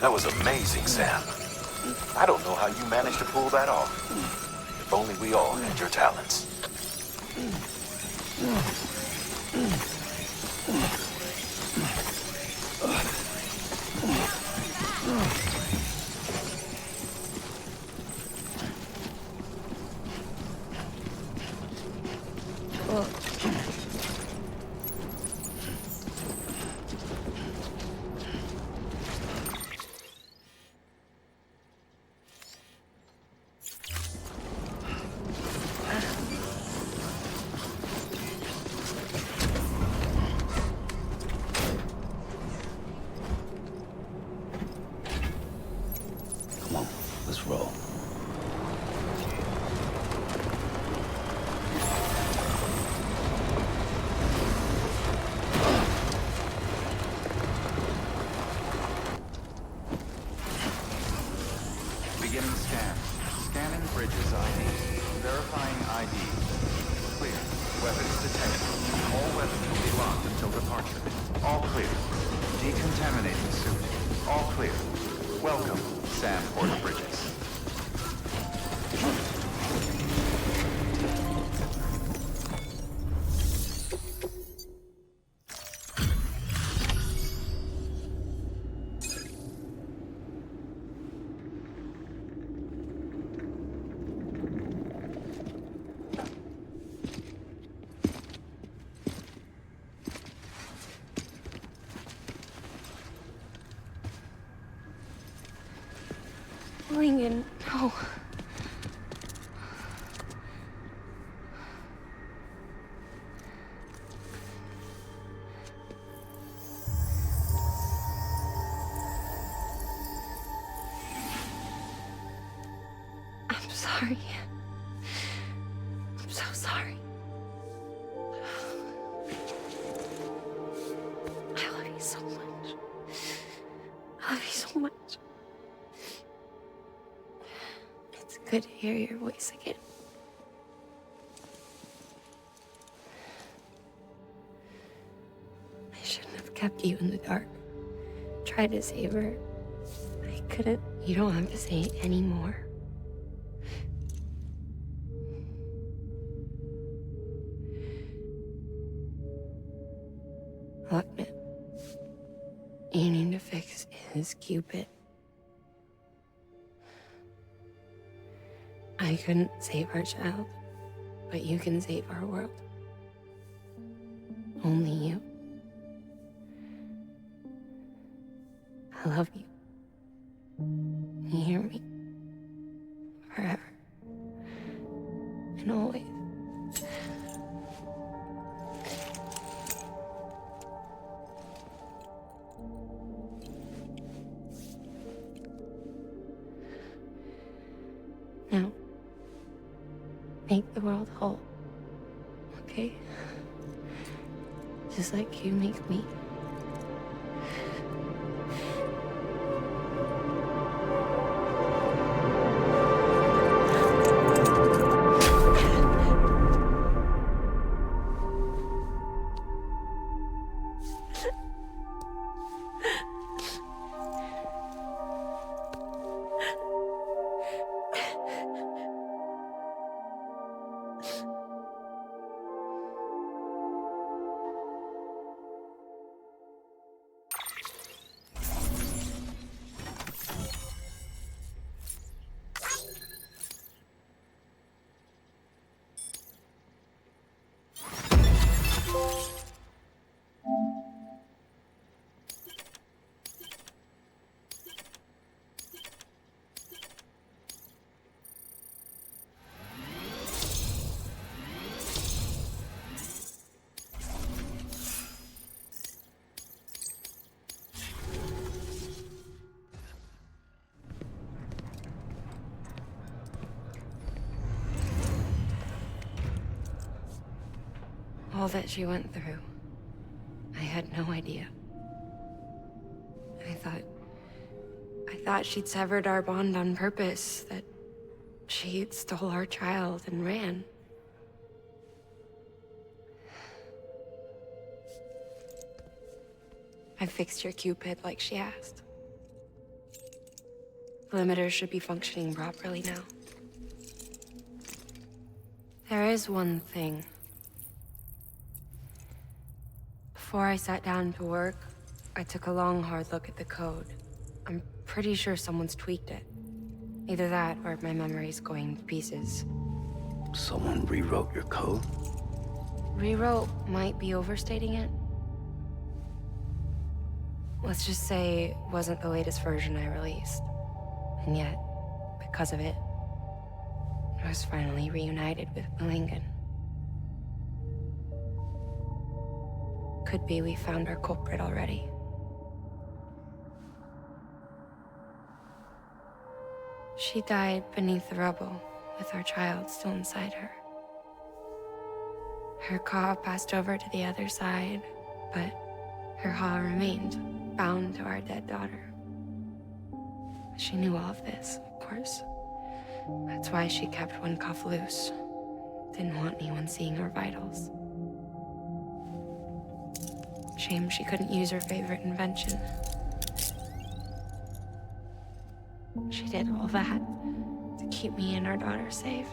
That was amazing, Sam. I don't know how you managed to pull that off. If only we all had your talents. decontaminate the suit. All clear. Welcome, Sam Porter-Bridges. Lincoln, no. I'm sorry. I'm so sorry. I love you so much. I love you so much. It's good to hear your voice again. I shouldn't have kept you in the dark. Tried to save her. I couldn't. You don't have to say it anymore. Look, man. You need to fix his Cupid. I couldn't save our child, but you can save our world. Only you. I love you. You hear me? Forever. And always. Now, make the world whole, okay? Just like you make me. All that she went through, I had no idea. I thought she'd severed our bond on purpose, that she stole our child and ran. I fixed your Cupid like she asked. The limiter should be functioning properly now. There is one thing. Before I sat down to work, I took a long, hard look at the code. I'm pretty sure someone's tweaked it. Either that, or my memory's going to pieces. Someone rewrote your code? Rewrote might be overstating it. Let's just say it wasn't the latest version I released. And yet, because of it, I was finally reunited with Lincoln. Could be we found our culprit already. She died beneath the rubble, with our child still inside her. Her Ka passed over to the other side, but her Ha remained, bound to our dead daughter. She knew all of this, of course. That's why she kept one cuff loose. Didn't want anyone seeing her vitals. Shame she couldn't use her favorite invention. She did all that to keep me and our daughter safe.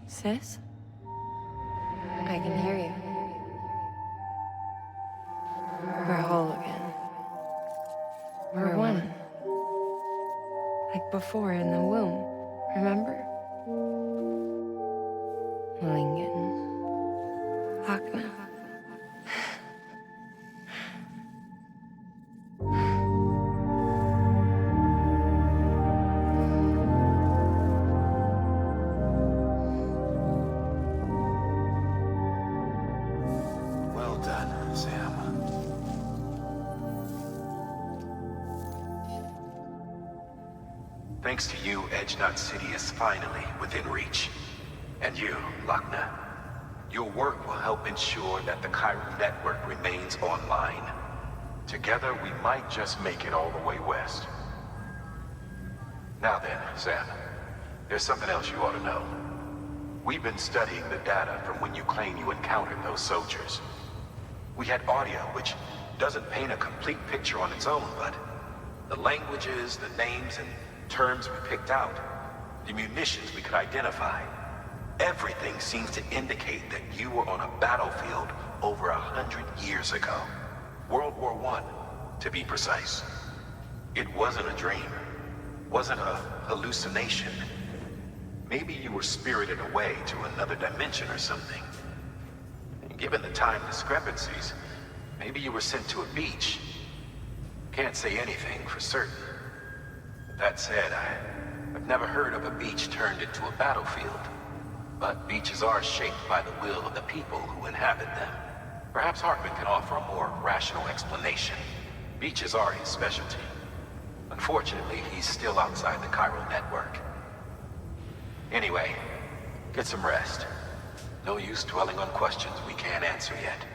Sis? I can hear you. We're whole again. We're one. Like before in the womb, remember? Lingen. Akna. Well done, Sam. Thanks to you, Edgenut City is finally within reach. And you, Lochner, your work will help ensure that the chiral network remains online. Together, we might just make it all the way west. Now then, Sam, there's something else you ought to know. We've been studying the data from when you claim you encountered those soldiers. We had audio, which doesn't paint a complete picture on its own, but the languages, the names, and terms we picked out, the munitions we could identify, everything seems to indicate that you were on a battlefield over 100 years ago. World War I, to be precise. It wasn't a dream, wasn't a hallucination. Maybe you were spirited away to another dimension or something. And given the time discrepancies, maybe you were sent to a beach. Can't say anything for certain. That said, I've never heard of a beach turned into a battlefield. But beaches are shaped by the will of the people who inhabit them. Perhaps Hartman can offer a more rational explanation. Beaches are his specialty. Unfortunately, he's still outside the chiral network. Anyway, get some rest. No use dwelling on questions we can't answer yet.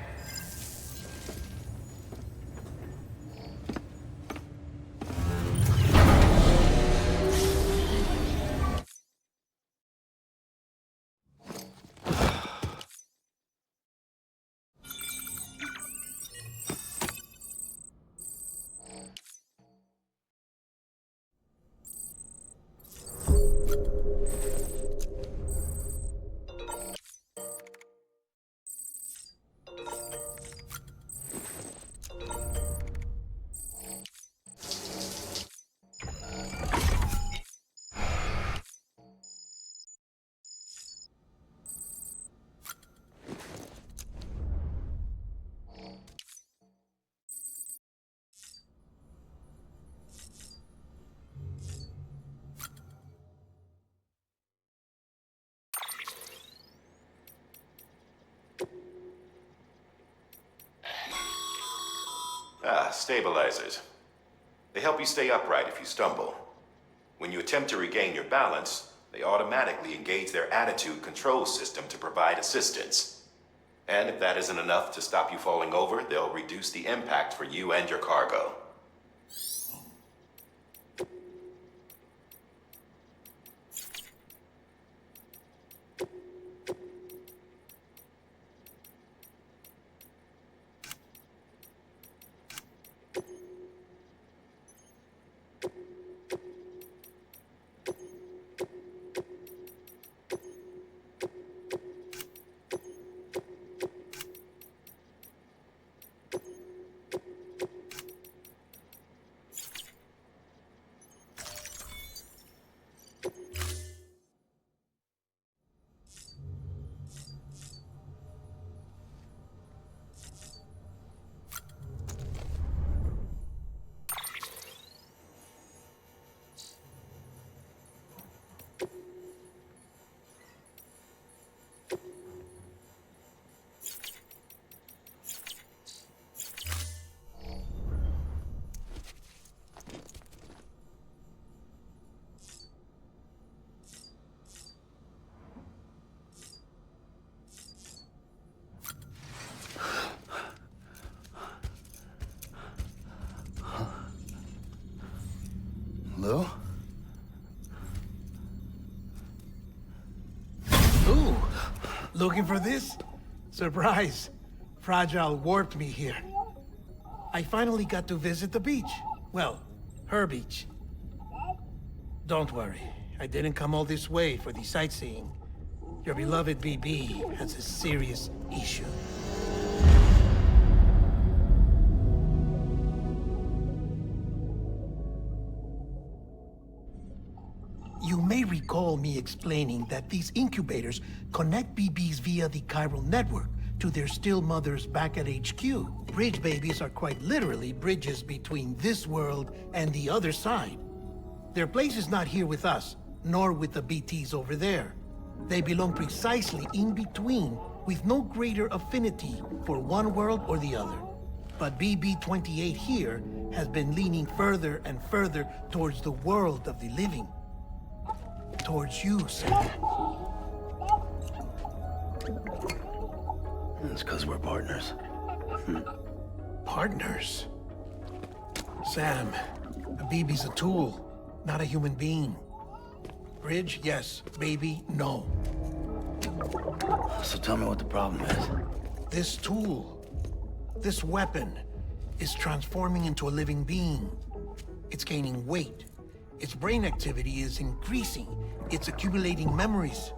Stabilizers. They help you stay upright if you stumble. When you attempt to regain your balance, they automatically engage their attitude control system to provide assistance. And if that isn't enough to stop you falling over, they'll reduce the impact for you and your cargo. Lou? Ooh, looking for this? Surprise. Fragile warped me here. I finally got to visit the beach. Well, her beach. Don't worry, I didn't come all this way for the sightseeing. Your beloved BB has a serious issue. You may recall me explaining that these incubators connect BBs via the chiral network to their still mothers back at HQ. Bridge babies are quite literally bridges between this world and the other side. Their place is not here with us, nor with the BTs over there. They belong precisely in between, with no greater affinity for one world or the other. But BB-28 here has been leaning further and further towards the world of the living. Towards you, Sam. It's because we're partners. Partners? Sam, a BB's a tool, not a human being. Bridge, yes. Baby, no. So tell me what the problem is. This tool, this weapon, is transforming into a living being. It's gaining weight. Its brain activity is increasing. It's accumulating memories.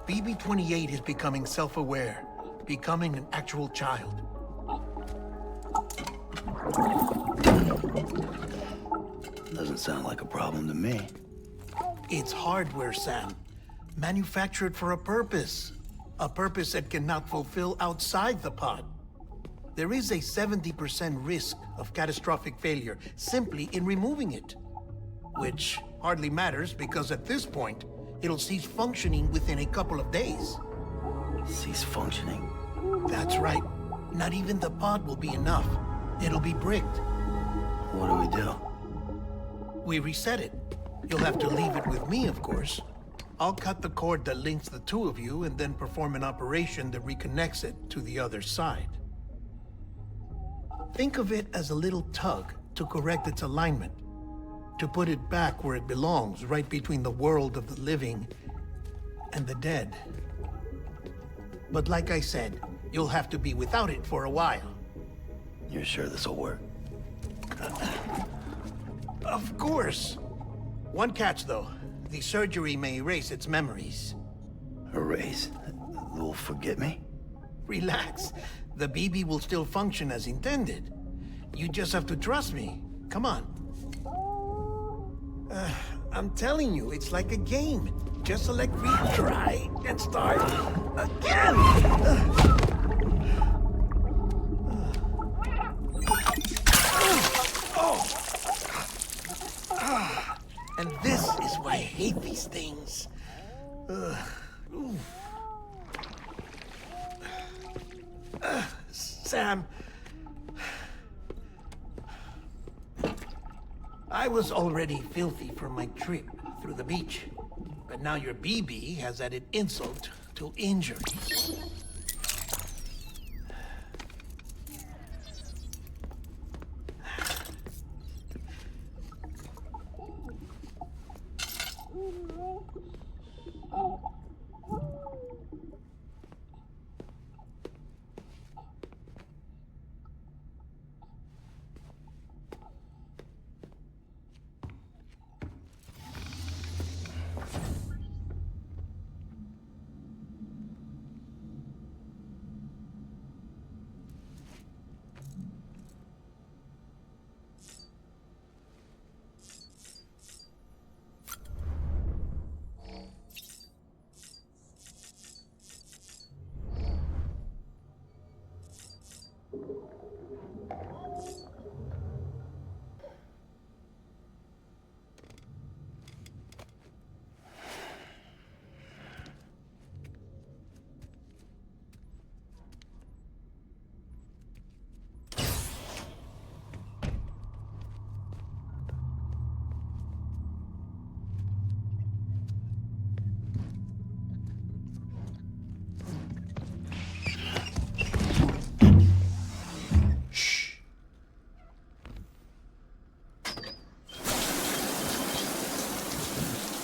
BB-28 is becoming self-aware, becoming an actual child. Doesn't sound like a problem to me. It's hardware, Sam. Manufactured for a purpose. A purpose that cannot fulfill outside the pod. There is a 70% risk of catastrophic failure simply in removing it. Which hardly matters because at this point, it'll cease functioning within a couple of days. Cease functioning? That's right. Not even the pod will be enough. It'll be bricked. What do we do? We reset it. You'll have to leave it with me, of course. I'll cut the cord that links the two of you and then perform an operation that reconnects it to the other side. Think of it as a little tug to correct its alignment. To put it back where it belongs, right between the world of the living and the dead. But like I said, you'll have to be without it for a while. You're sure this'll work? Of course. One catch, though. The surgery may erase its memories. Erase? Will forget me? Relax. The BB will still function as intended. You just have to trust me. Come on. I'm telling you, it's like a game. Just select retry and start again! And this is why I hate these things. Sam. I was already filthy from my trip through the beach. But now your BB has added insult to injury.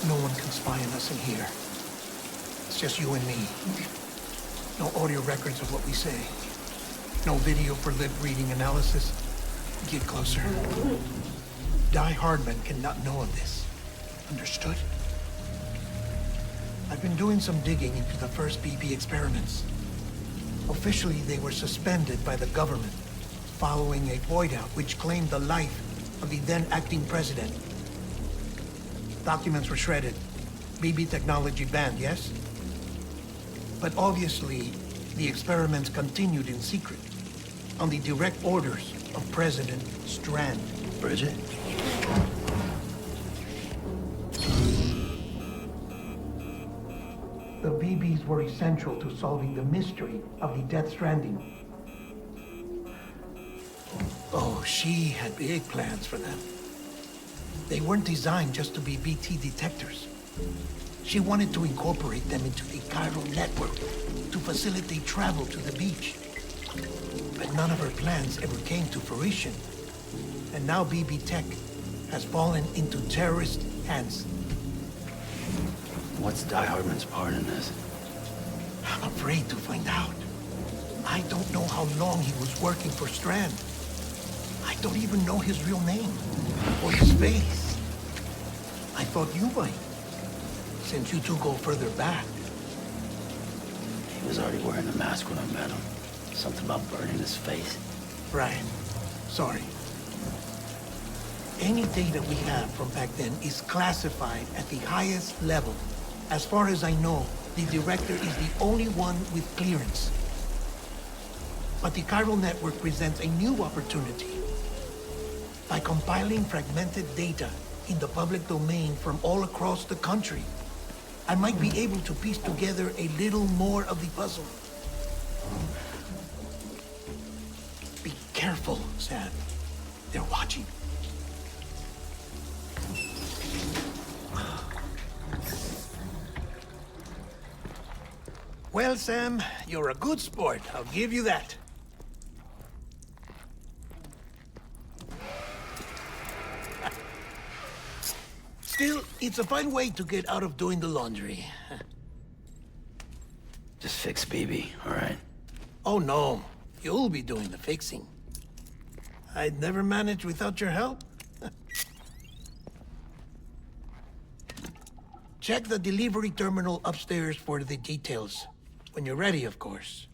No one can spy on us in here. It's just you and me. No audio records of what we say. No video for lip-reading analysis. Get closer. Die Hardman cannot know of this. Understood? I've been doing some digging into the first BB experiments. Officially, they were suspended by the government following a void-out which claimed the life of the then-acting president. Documents were shredded. BB technology banned, yes? But obviously, the experiments continued in secret, on the direct orders of President Strand. Bridget? The BBs were essential to solving the mystery of the Death Stranding. Oh, she had big plans for them. They weren't designed just to be BT detectors. She wanted to incorporate them into the chiral network to facilitate travel to the beach. But none of her plans ever came to fruition. And now BB Tech has fallen into terrorist hands. What's Die Hardman's part in this? I'm afraid to find out. I don't know how long he was working for Strand. I don't even know his real name or his face. I thought you might, since you two go further back. He was already wearing a mask when I met him. Something about burning his face. Right. Sorry. Any data we have from back then is classified at the highest level. As far as I know, the director is the only one with clearance. But the chiral network presents a new opportunity. By compiling fragmented data in the public domain from all across the country, I might be able to piece together a little more of the puzzle. Be careful, Sam. They're watching. Well, Sam, you're a good sport. I'll give you that. Still, it's a fine way to get out of doing the laundry. Just fix BB, all right? Oh, no. You'll be doing the fixing. I'd never manage without your help. Check the delivery terminal upstairs for the details. When you're ready, of course.